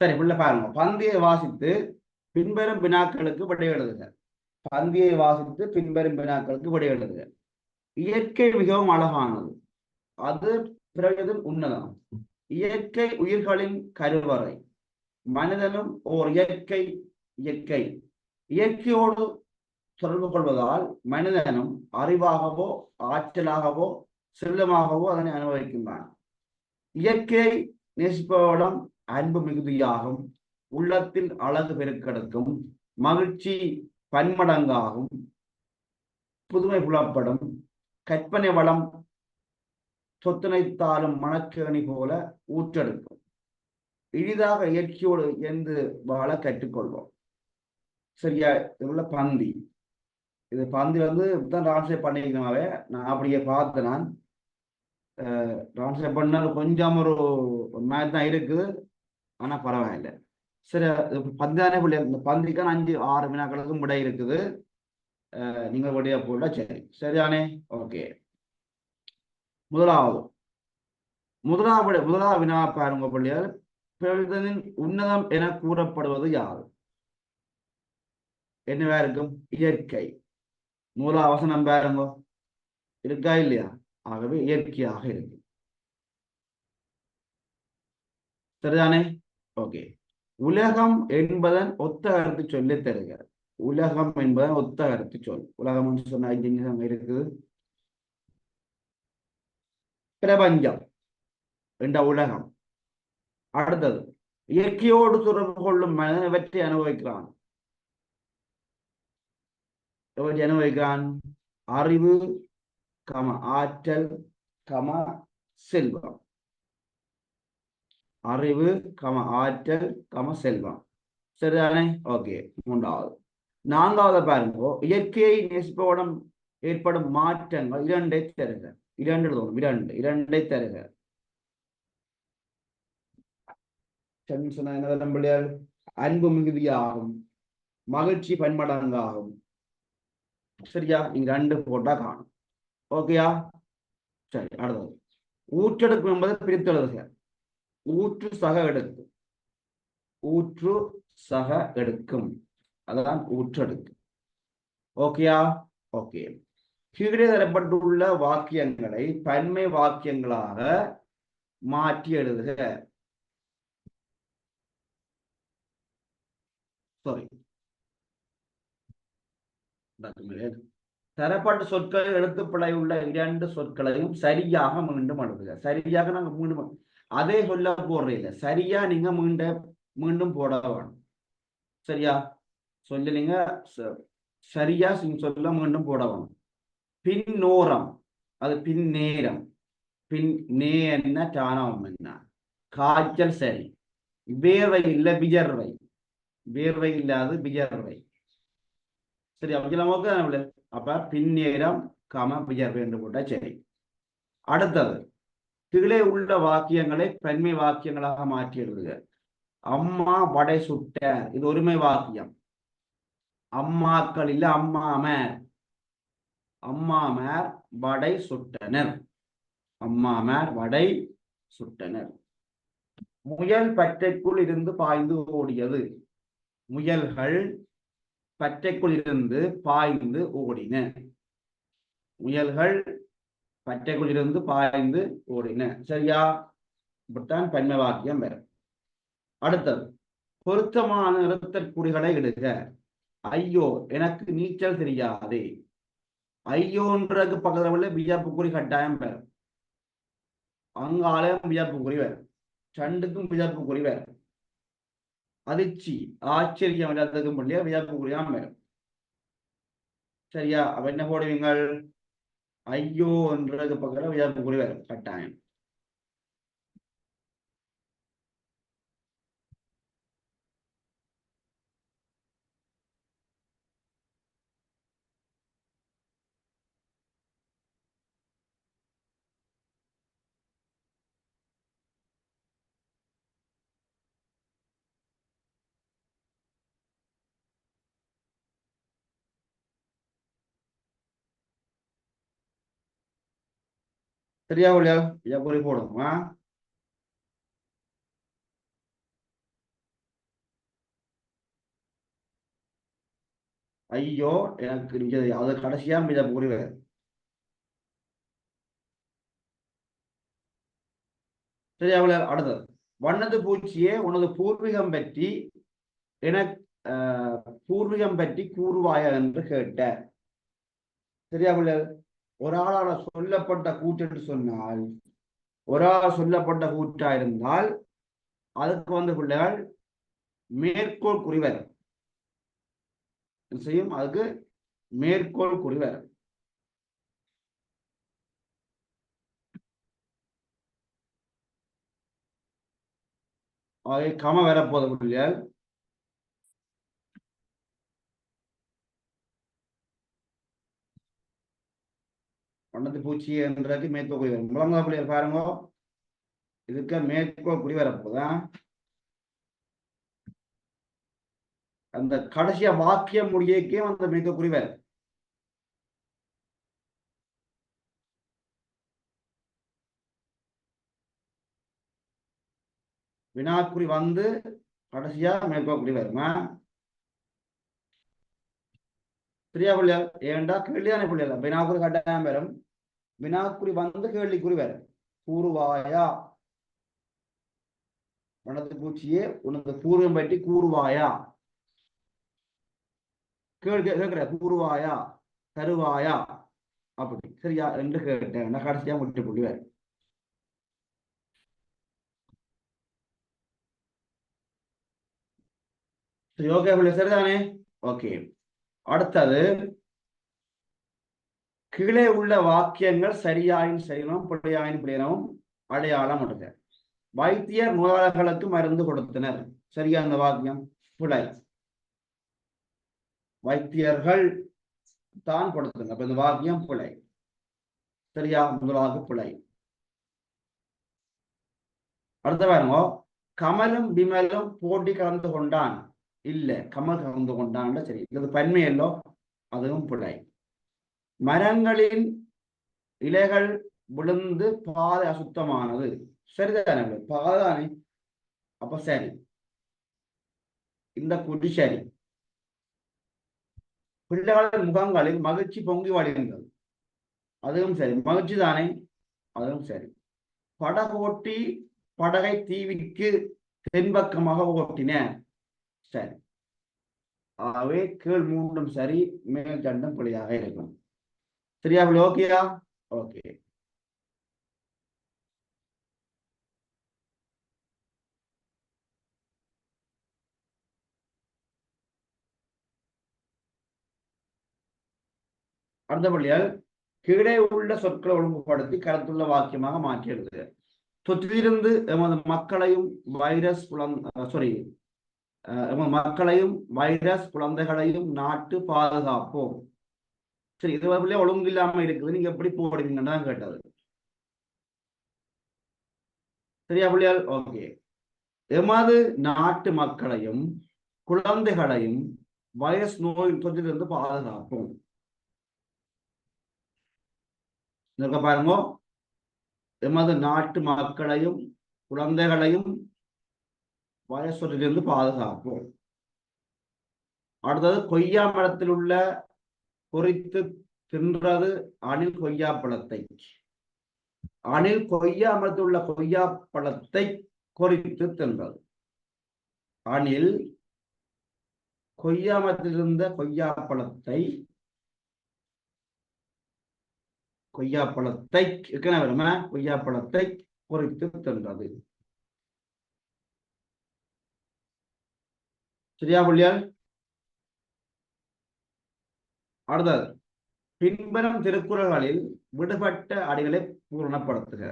சரி உள்ள பாருங்க. பந்தியை வாசித்து பின்வரும் வினாக்களுக்கு விடை எழுதுக. பந்தியை வாசித்து பின்வரும் வினாக்களுக்கு விடை எழுதுக. இயற்கை மிகவும் அழகானது, அது பிறகு உன்னதம். இயற்கை உயிர்களின் கருவறை, மனிதனும் ஓர் இயற்கை. இயற்கை இயற்கையோடு தொடர்பு கொள்வதால் மனிதனும் அறிவாகவோ ஆற்றலாகவோ செல்லமாகவோ அதனை அனுபவிக்கின்றான். இயற்கையை நேசிப்பவரிடம் அன்பு மிகுதியாகும், உள்ளத்தில் அழகு பெருக்கெடுக்கும், மகிழ்ச்சி பன்மடங்காகும், புதுமை புலப்படும், கற்பனை வளம் சொத்துணைத்தாலும் மணக்கேணி போல ஊற்றெடுக்கும். எளிதாக இயற்கையோடு இயந்து வாழ கற்றுக்கொள்வோம். சரியா? இதுல பந்தி, இது பந்தி தான் டிரான்ஸ்லேட் பண்ணிக்கணுமாவே. நான் அப்படியே பார்த்தேன். நான் டிரான்ஸ்லேட் பண்ணால் கொஞ்சம் ஒரு மேட்ச் தான் இருக்குது, ஆனா பரவாயில்லை. சரி, பந்தானே பிள்ளைகள், இந்த பந்திக்கான 5-6 வினாக்களுக்கும் விடை இருக்குது. நீங்க விடையா போட்டா சரி. சரிதானே? ஓகே. முதலாவது வினா பாருங்க பிள்ளைகள். பிறந்தனின் உன்னதம் என கூறப்படுவது யாது? என்னவா இருக்கும்? இயற்கை. முதலாவது வசனம் பாருங்க, இருக்கா இல்லையா? ஆகவே இயற்கையாக இருக்கு. சரிதானே? ஓகே. உலகம் என்பதன் ஒத்த கருத்து சொல்லி தருக. உலகம் என்பதன் ஒத்த கருத்து சொல். உலகம் சொன்ன இருக்குது. பிரபஞ்சம் என்ற உலகம். அடுத்தது, இயற்கையோடு தொடர்பு கொள்ளும் மனிதன் இவற்றை அனுபவிக்கிறான். எவற்றை அனுபவிக்கிறான்? அறிவு, ஆற்றல், செல்வம். அறிவு, ஆற்றல், செல்வம். சரிதானே? ஓகே. மூன்றாவது. நான்காவது பாருங்க, இயற்கையை நேசிப்பவுடன் ஏற்படும் மாற்றங்கள் இரண்டை தருக. இரண்டை தருக. அன்பு மிகுதியாகும், மகிழ்ச்சி பன்மடங்காகும். சரியா? நீங்க 2 போட்டா காணும். ஓகேயா? சரி. அடுத்தது, ஊற்றெடுக்கும் என்பதை பிரித்தெழுதுக. ஊற்று சக எடுக்கும். ஊற்று சக எடுக்கும், அதான் ஊற்றெடுக்கு. ஓகேயா? ஓகே. கீழே தரப்பட்டுள்ள வாக்கியங்களை பன்மை வாக்கியங்களாக மாற்றி எழுதுக. தரப்பட்ட சொற்களில் எழுத்துப்பிழை உள்ள 2 சொற்களையும் சரியாக மீண்டும் எழுதுக. சரியாக நாங்க மீண்டும் அதே சொல்ல போடுறீங்க, சரியா நீங்க மீண்டும் போட வேணும். சரியா? சொல்ல நீங்க சரியா சொல்ல மீண்டும் போட வேணும். பின்னோரம், அது பின்னேரம். நே என்ன, டானம் என்ன. காய்ச்சல் சரி. வேர்வை இல்ல வியர்வை. வேர்வை இல்லாது வியர்வை. சரி, நமக்கு அப்ப பின்னேரம் வியர்வை என்று போட்டா சரி. அடுத்தது, கீழே உள்ள வாக்கியங்களை பன்மை வாக்கியங்களாக மாற்றி எழுதுக. அம்மா வடை சுட்ட, இது ஒருமை வாக்கியம். அம்மாக்கள் இல்ல, அம்மாமர். அம்மாமர் வடை சுட்டனர். அம்மாமர் வடை சுட்டனர். முயல் பற்றைக்குள் இருந்து பாய்ந்து ஓடியது. முயல்கள் பற்றைக்குள் இருந்து பாய்ந்து ஓடின. முயல்கள் பற்றைக்குள் இருந்து பாய்ந்து ஓடின. சரியா? இப்படித்தான் பன்மை வாக்கியம் வரும். அடுத்தது, பொருத்தமான நிறுத்தற்குறிகளை இடுக. ஐயோ, எனக்கு நீச்சல் தெரியாதே. ஐயோன்றதுக்கு பக்கத்துல உள்ள வியப்புக்குறி கட்டாயம் பெறும். அங்காலயம் வியப்புக்குறி வரும். சண்டுக்கும் வியப்புக்குறி வரும். அதிர்ச்சி, ஆச்சரியம் எல்லாத்துக்கும் இல்லையா, வியப்புக்குறியாம் வரும். சரியா? அப்ப என்ன போடுவீங்கள்? ஐயோ என்றதுக்கு பக்கத்துல வியப்புக்குறி வரும் கட்டாயம். சரியா இல்லையா? வியப்புக்குறி போடுமா? ஐயோ எனக்கு நீங்க அது கடைசியா இதை புரிவேன். சரி அவளை அடுத்தது, வண்ணத்து பூச்சியே உனது பூர்வீகம் பற்றி எனக்கு பூர்வீகம் பற்றி கூறுவாயா என்று கேட்ட. சரியா பிள்ளைகள், ஒரு ஆளால சொல்லப்பட்ட கூற்று என்று சொன்னால், ஒரு ஆள் சொல்லப்பட்ட கூற்றா இருந்தால் அதுக்கு வந்து பிள்ளைகள் மேற்கோள் குறிவர் செய்யும், அதுக்கு மேற்கோள் குறிவர். கம வரப்போது பிள்ளைகள். வண்ணத்து பூச்சி என்றதுக்கு மேற்கோள் குறிவர் முழங்கா பிள்ளைகள் பாருங்க, இதுக்கு மேற்கோள் குறி வரப்போதான். அந்த கடைசியா வாக்கியம் முடியக்கே அந்த மேற்கோள் குறிவர். வினாக்குறி வந்து கடைசியா மேற்கோள் குறி வருமா? சரியா பிள்ளைகள், ஏண்டா கேள்வியான பிள்ளைகள் வினாக்குறி கட்டாயம் வரும். வினாக்குறி வந்து கேள்விக்குறி வரும். கூறுவாயா, வண்ணத்து பூச்சியே உனக்கு பூர்வம் பற்றி கூறுவாயா, கேட்கிற கூறுவாயா தருவாயா அப்படி சரியா என்று கேட்டேன். கடைசியா முட்டு புள்ளிவார். ஓகே பிள்ளை, சரிதானே? ஓகே, அடுத்தது கீழே உள்ள வாக்கியங்கள் சரியாயின் சரியும் பிழையாயின் பிழையனும் அடையாளம் எடுக்க. வைத்தியர் நோயாளர்களுக்கு மருந்து கொடுத்தனர். சரியா அந்த வாக்கியம் பிழை. வைத்தியர்கள் தான் கொடுத்தனர், அப்ப இந்த வாக்கியம் பிழை. சரியா, முதலாக பிழை. அடுத்த பாருங்க, கமலும் விமலும் போட்டி கலந்து கொண்டான். இல்ல, கமல் கலந்து கொண்டான் சரி, இது பன்மையல்லோ, அதுவும் பிழை. மரங்களின் இலைகள் விழுந்து பாதை அசுத்தமானது. சரிதானே, பாதானே, அப்ப சரி, இந்த குடி சரி. பிள்ளைகளின் முகங்களில் மகிழ்ச்சி பொங்கி வழிகின்றது. அதுவும் சரி, மகிழ்ச்சி தானே, அதுவும் சரி. படகோட்டி படகை தீவிக்கு தென்பக்கமாக ஓட்டின. சரி, ஆகவே கீழ் மூன்றும் சரி, மேல் தண்டம் பிழையாக இருக்கும். சரியா, ஓகேயா? ஓகே, அடுத்தபடியால் கீழே உள்ள சொற்களை ஒழுங்குபடுத்தி கருத்துள்ள வாக்கியமாக மாற்றி எழுதுக. தொற்றிலிருந்து எமது மக்களையும் வைரஸ் எமது மக்களையும் வைரஸ் குழந்தைகளையும் நாட்டு பாதுகாப்போம். சரி, இது ஒழுங்கு இல்லாம இருக்குது, நீங்க எப்படி போடுவீங்கன்னு தான் கேட்டது. சரியா பிள்ளையால்? ஓகே, எமது நாட்டு மக்களையும் குழந்தைகளையும் வைரஸ் நோய் தொற்றிலிருந்து பாதுகாப்போம். பாருங்க, எமது நாட்டு மக்களையும் குழந்தைகளையும் வைரஸ் தொற்றிலிருந்து பாதுகாப்போம். அடுத்தது, கொய்யா மரத்தில் உள்ள பொறித்து தின்றது அணில் கொய்யா பழத்தை. அணில் கொய்யா மரத்தில் உள்ள கொய்யா பழத்தை கொறித்து தின்றது. அணில் கொய்யா மரத்தில் இருந்த கொய்யா பழத்தை வருமா, கொய்யா பழத்தை பொறித்து தின்றது. சரியா பிள்ளையால்? அடுத்தது, பின்வரும் திருக்குறள்களில் விடுபட்ட அடிகளை பூரணப்படுத்துக.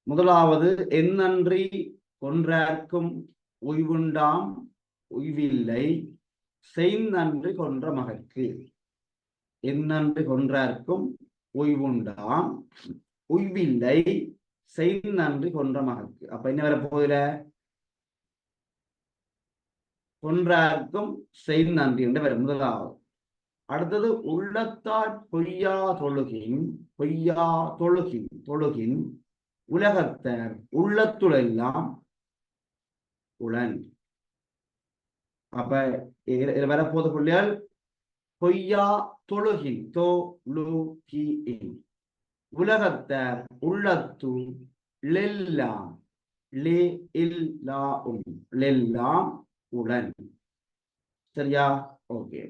முதலாவது, எந்நன்றி கொன்றார்க்கும் உய்வுண்டாம் உய்வில்லை செய்நன்றி கொன்ற மகற்கு. எந்நன்றி கொன்றார்க்கும் உய்வுண்டாம் உய்வில்லை செய்நன்றி கொன்ற மகற்கு. அப்ப என்ன வர போதில, கொன்றார்க்கும் செய்நன்றி என்று வரும் முதலாவது. அடுத்தது, உள்ளத்தால் பொய்யா தொழுகின் உலகத்தார் உள்ளத்துள் எல்லாம் உளன். அப்ப இதுல வரப்போது பிள்ளைகள் பொய்யா தொழுகின் தோ லு கி இன் உலகத்தார் உள்ளத்து லெல்லாம் லே இல்லா லெல்லாம் உடன். சரியா? ஓகே.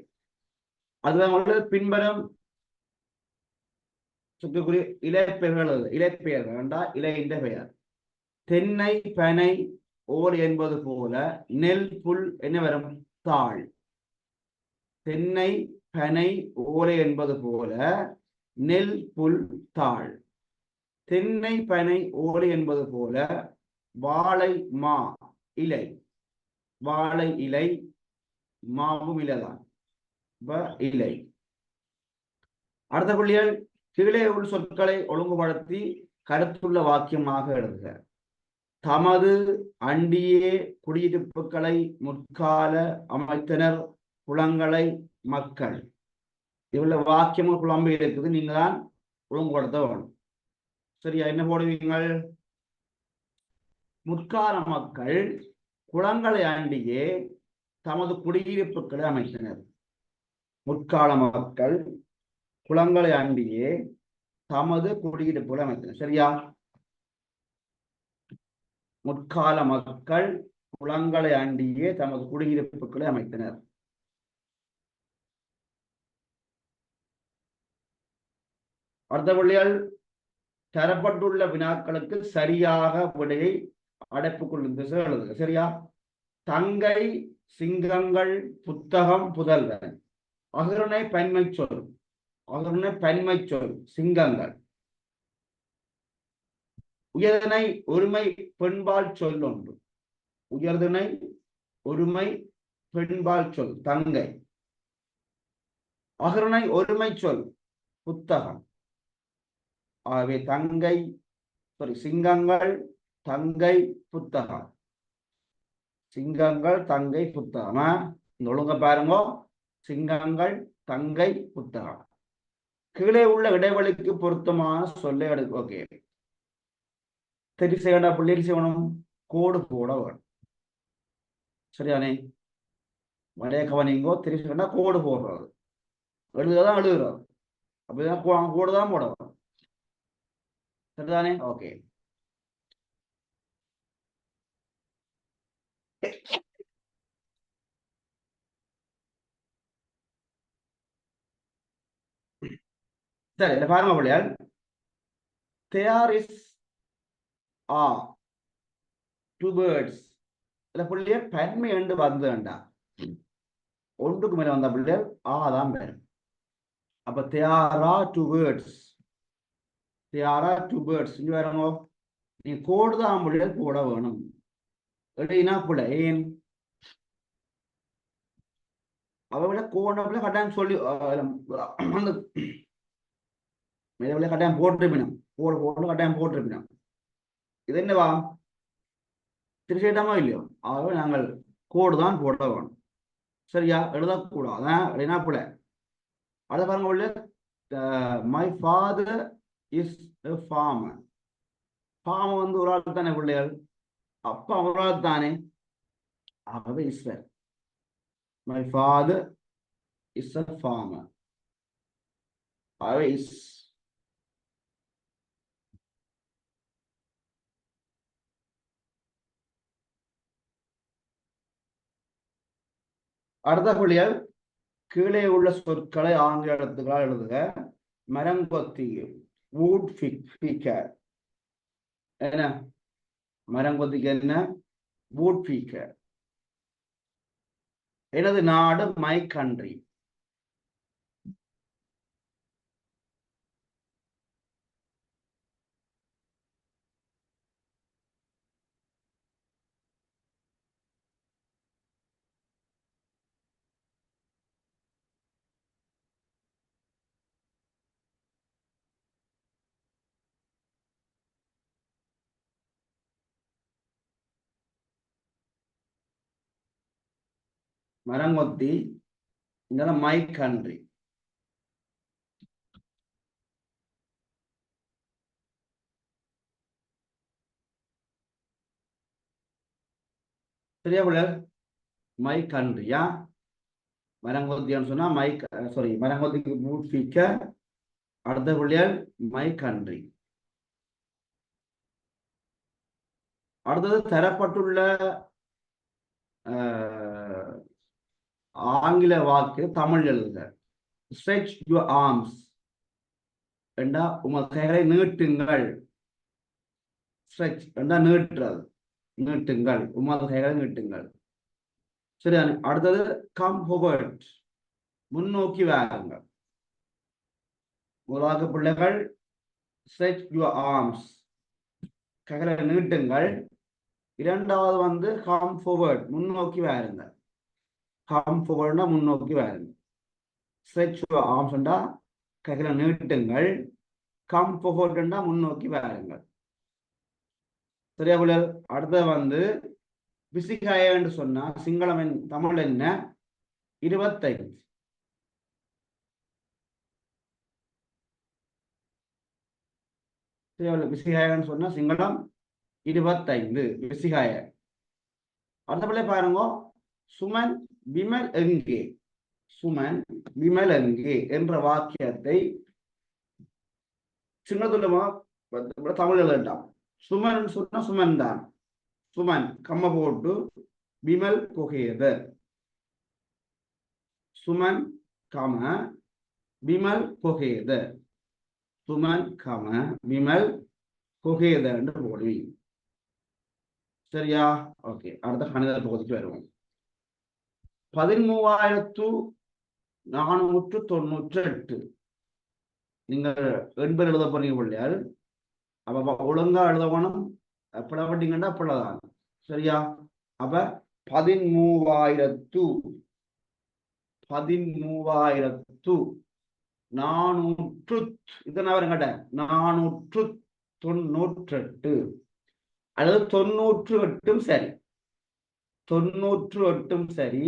அதுதான் பின்பறம் சுற்றக்கூடிய இலைப்பெயர்கள் இலைப்பெயர்கள் என்றால் இலையின் பெயர். தென்னை பனை ஓர் என்பது போல நெல் புல் என்ன வரும்? தாள். தென்னை பனை ஓலை என்பது போல நெல் புல் தாள். தென்னை பனை ஓலை என்பது போல வாழை மா இலை. வாழை இலை மாவும் இலைதான் இலை. அடுத்த புள்ளிகள் கீழே உள்ள சொற்களை ஒழுங்குபடுத்தி கருத்துள்ள வாக்கியமாக எழுதுக. தமது அண்டியே குடியிருப்புகளை முற்கால அமைத்தனர் குளங்களை மக்கள். இவ்வளவு வாக்கியமும் குழம்பு இருக்குது, நீங்க தான் ஒழுங்குபடுத்த வேணும். சரியா? என்ன போடுவீங்கள்? முற்கால மக்கள் குளங்களை அண்டியே தமது குடியிருப்புகளை அமைத்தனர். முற்கால மக்கள் குளங்களை அண்டியே தமது குடியிருப்புகளை அமைத்தனர். சரியா? முற்கால மக்கள் குளங்களை அண்டியே தமது குடியிருப்புகளை அமைத்தனர். அடுத்த புள்ளிகள் தரப்பட்டுள்ள வினாக்களுக்கு சரியாக விடையை அடைப்புக்குள்ளும் திசை எழுதுக. சரியா? தங்கை சிங்கங்கள் புத்தகம் புதல்வன். அகரணை பன்மை சொல். அகரணை பன்மை சொல் சிங்கங்கள். உயர்தனை ஒருமை பெண்பால் சொல் ஒன்று. உயர்தனை ஒருமை பெண்பால் சொல் தங்கை. அகரணை ஒருமை சொல் புத்தகம். ஆகவே தங்கை சிங்கங்கள் தங்கை புத்தகம். சிங்கங்கள் தங்கை புத்தகம். இந்த ஒழுங்க பாருங்க. சிங்கங்கள் தங்கை புத்தகம். கீழே உள்ள இடைவெளிக்கு பொருத்தமான சொல்லை எடுக்க. ஓகே, தெரிவு செய்யணும். பிள்ளைகள் செய்யணும், கோடு போட வேணும். சரியானே? வரைய கவனிங்கோ. தெரிவு செய்யணும், கோடு போடுறது. எழுதுதான் எழுதுறது. அப்படிதான் கோடு தான் போட வேணும். சரிதானே? ஓகே. சரி, இதை பாருங்க பிள்ளையால். There is a two birds. இல்ல பிள்ளைய பன்மை என்று வந்து வேண்டாம். ஒன்றுக்கு மேல வந்த பிள்ளைகள் ஆதான் பேரும். அப்ப தேரா டூ பேர்ட்ஸ். தேரா டூ பேர்ட்ஸ். இங்க வரமோ நீ கோடு தான் பிள்ளைகள் போட வேணும். எப்படின்னா பிள்ளை ஏன் அவளை கோணப்பிள்ள கட்டாயம் சொல்லி அந்த மேல கட்டாயம் போட்டிருப்பினும். கோடு போட்டு கட்டாயம் போட்டிருப்பினும். இது என்னவா? திருச்சிட்டமா இல்லையோ? ஆகவே நாங்கள் கோடு தான் போட வேணும். சரியா? எழுதக்கூடாது. அப்படின்னா பிள்ளை. அதை பாருங்க உள்ள. My father is a farmer. Farmer வந்து ஒரு ஆள் தானே பிள்ளைகள். அப்பா ஒரு ஆள் தானே. ஆகவே is. My father is a farmer. ஆகவே இஸ். அடுத்த பிள்ளைகள் கீழே உள்ள சொற்களை ஆங்கில எழுத்துக்களால் எழுதுக. மரங்கொத்தி wood picker. என்ன மரங்கொத்திக்கு? என்ன wood picker. எனது நாடு மை கண்ட்ரி. மரங்கொத்தி இங்க மை கண்ட்ரி. சரியா பிள்ளை? மை கண்ட்ரியா மரங்கொத்தின்னு சொன்னா மை சாரி மரங்கொத்திக்கு பூட்பிக்க அடுத்த புள்ளியல் மை கண்ட்ரி. அடுத்தது தரப்பட்டுள்ள ஆங்கில வாக்கு தமிழ் எழுதுக. ஸ்ட்ரெச் யுவர் ஆர்ம்ஸ் என்றா உங்கள் கைகளை நீட்டுங்கள். ஸ்ட்ரெச் என்றா நீட்டுறது, நீட்டுங்கள், உமது கைகளை நீட்டுங்கள். சரி, அடுத்தது கம் ஃபார்வர்ட், முன்னோக்கி வாருங்கள். முதலாவது பிள்ளைகள் ஸ்ட்ரெச் யுவர் ஆர்ம்ஸ், கைகளை நீட்டுங்கள். இரண்டாவது வந்து கம் ஃபார்வர்ட், முன்னோக்கி வாருங்கள். கம் ஃபார்வர்ட்னா முன்னோக்கி வாருங்கள். ஸ்ட்ரெச் யுவர் ஆர்ம்ஸ்ண்டா கைகளை நீட்டுங்கள். கம் ஃபார்வர்ட்ண்டா முன்னோக்கி வாருங்கள். சரியா பிள்ளைகள்? அடுத்தது வந்து விசிகாயன்னு சொன்னா சிங்களம் தமிழ் என்ன? 25. விசிகாயன்னு சொன்னா சிங்களம் 25 விசிகாய. அடுத்த பிள்ளை பாருங்க, சுமன் விமல் எங்கே, சுமன் விமல் எங்கே என்ற வாக்கியத்தை சின்னதுலமா தமிழ் எழுதாம். சுமன் சொன்னா சுமன் தான், சுமன் கம்ம போட்டு விமல் புகையத, சுமன் கம விமல் புகையத, சுமன் கம விமல் புகையத என்று போடுவீங்க. சரியா? ஓகே, அடுத்த கணித பகுதிக்கு வருவோம். 13,498 நீங்கள் எண்பது எழுத போறீங்க பிள்ளையால். அப்ப ஒழுங்கா எழுதணும், பிளப்பட்டீங்கன்னா பிள்ளைதான். சரியா? அப்ப 13,400 இதனா வருங்கட்ட 498 அல்லது 98 சரி, 98 சரி,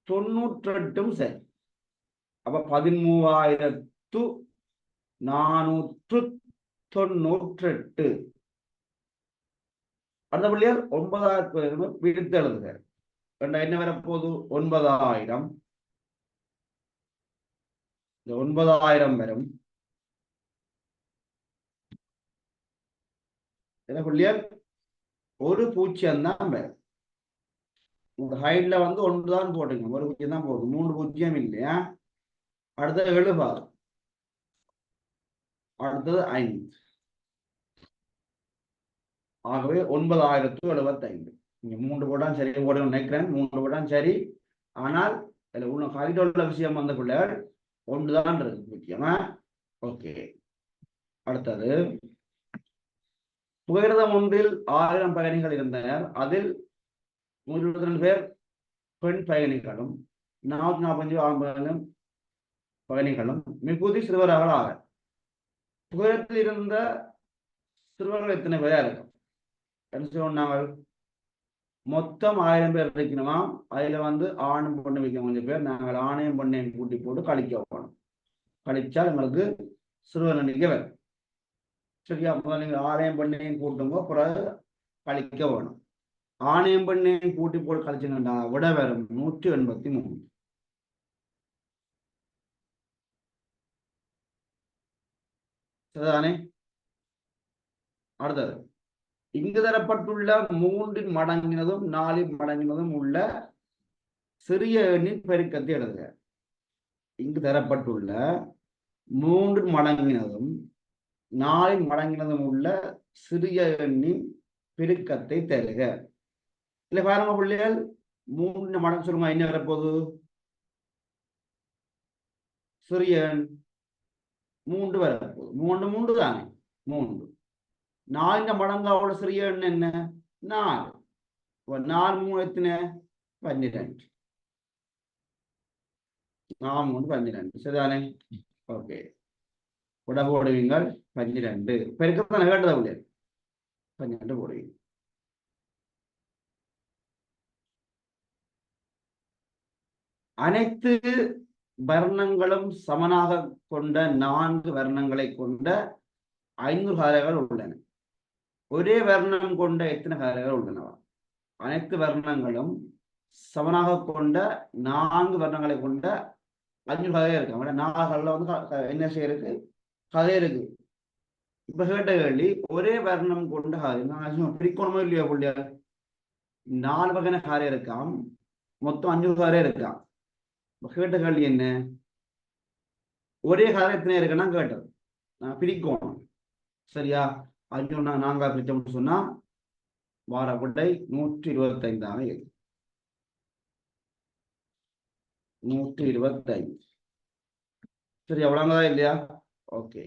98 சரி. அப்ப 13,498. அந்த பிள்ளையார் 9,000 பிரித்து எழுதுக. என்ன வரப்போகுது? 9,000. இந்த 9,000 வரும். என்ன பிள்ளையார்? ஒரு பூஜ்ஜியம் தான் வரும். உங்க ஹைட்ல வந்து 1 தான் போட்டுங்க, ஒரு பூஜ்ஜியம் தான் போகுது, 3 பூஜ்ஜியம் இல்லையா? அடுத்தது 7, அடுத்தது 5. ஆகவே 9,075. நீங்க 3 போட்டான் சரி போடுங்க நினைக்கிறேன், 3 போட்டான் சரி. ஆனால் உள்ள ஹைட் உள்ள விஷயம் வந்த பிள்ளைகள் 1 தான் இருக்கு முக்கியமா. ஓகே, அடுத்தது புகையிரதம் ஒன்றில் 1000 பயணிகள் இருந்தனர். அதில் 122 பேர் பெண் பயணிகளும் 445 ஆண் பயணிகளும் மிகுதி சிறுவர்கள் ஆவர். புகையிரத்தில் இருந்த சிறுவர்கள் எத்தனை பேரா இருக்கும்? என்ன சொன்னாங்க? மொத்தம் 1000 பேர் இருக்கணுமா? அதுல வந்து ஆணும் பொண்ணு வைக்க கொஞ்சம் பேர். நாங்கள் ஆணையும் பொண்ணையும் கூட்டி போட்டு கழிக்க போகணும். கழிச்சால் எங்களுக்கு சிறுவர் எண்ணிக்கை வரும். சரியா? முதல்ல நீங்கள் ஆணையம் பெண்ணையும் கூட்டுங்க, பிறகு கழிக்க வேணும். ஆணையம் பெண்ணையும் கூட்டி போட்டு கழிச்சுங்கன்னா விட வரும் 183. சரிதானே? அடுத்தது இங்கு தரப்பட்டுள்ள 3 மடங்கினதும் 4 மடங்கினதும் உள்ள சிறிய எண்ணின் பெருக்கத்தை எழுதுக. இங்கு தரப்பட்டுள்ள 3 மடங்கினதும் 4 மடங்கினதும் உள்ள சிறிய எண்ணின் பெருக்கத்தை தருக. இல்ல பாருங்க பிள்ளைகள், 3 மடங்கு சொல்லுங்க, என்ன வரப்போகுது? சிறிய எண் 3 வரப்போகுது. 3 3 தானே, 3. 4 மடங்காவோட சிறிய எண் என்ன? 4. 4 3 எத்தனை? 12. 4 3 12. சரிதானே? ஓகே, உட போடுவீங்கள் 12. பெருக்கத்தானே கேட்டதா உள்ளே? 12 போடுவீங்க. அனைத்து வர்ணங்களும் சமனாக கொண்ட 4 வர்ணங்களை கொண்ட 500 காரைகள் உள்ளன. ஒரே வர்ணம் கொண்ட எத்தனை காரைகள் உள்ளனவா? அனைத்து வர்ணங்களும் சமனாக கொண்ட 4 வர்ணங்களை கொண்ட 5 கதை இருக்கு. அவன் 4 கதையில வந்து என்ன செய்யறது கதை இருக்கு. இப்ப கேட்ட கேள்வி ஒரே வர்ணம் கொண்ட கதை பிரிக்கணுமோ இல்லையோ பிள்ளையா? 4 வகையான கதை இருக்காம், மொத்தம் 5 கதை இருக்காம். கேட்ட கேள்வி என்ன? ஒரே கதை எத்தனை இருக்குன்னா கேட்டது. நான் பிரிக்கணும். சரியா? 5 4 பிரிச்சோம்னு சொன்னா வார விடை 125 இருக்கு. 125. சரி, அவ்வளவுதான் இல்லையா? ஓகே.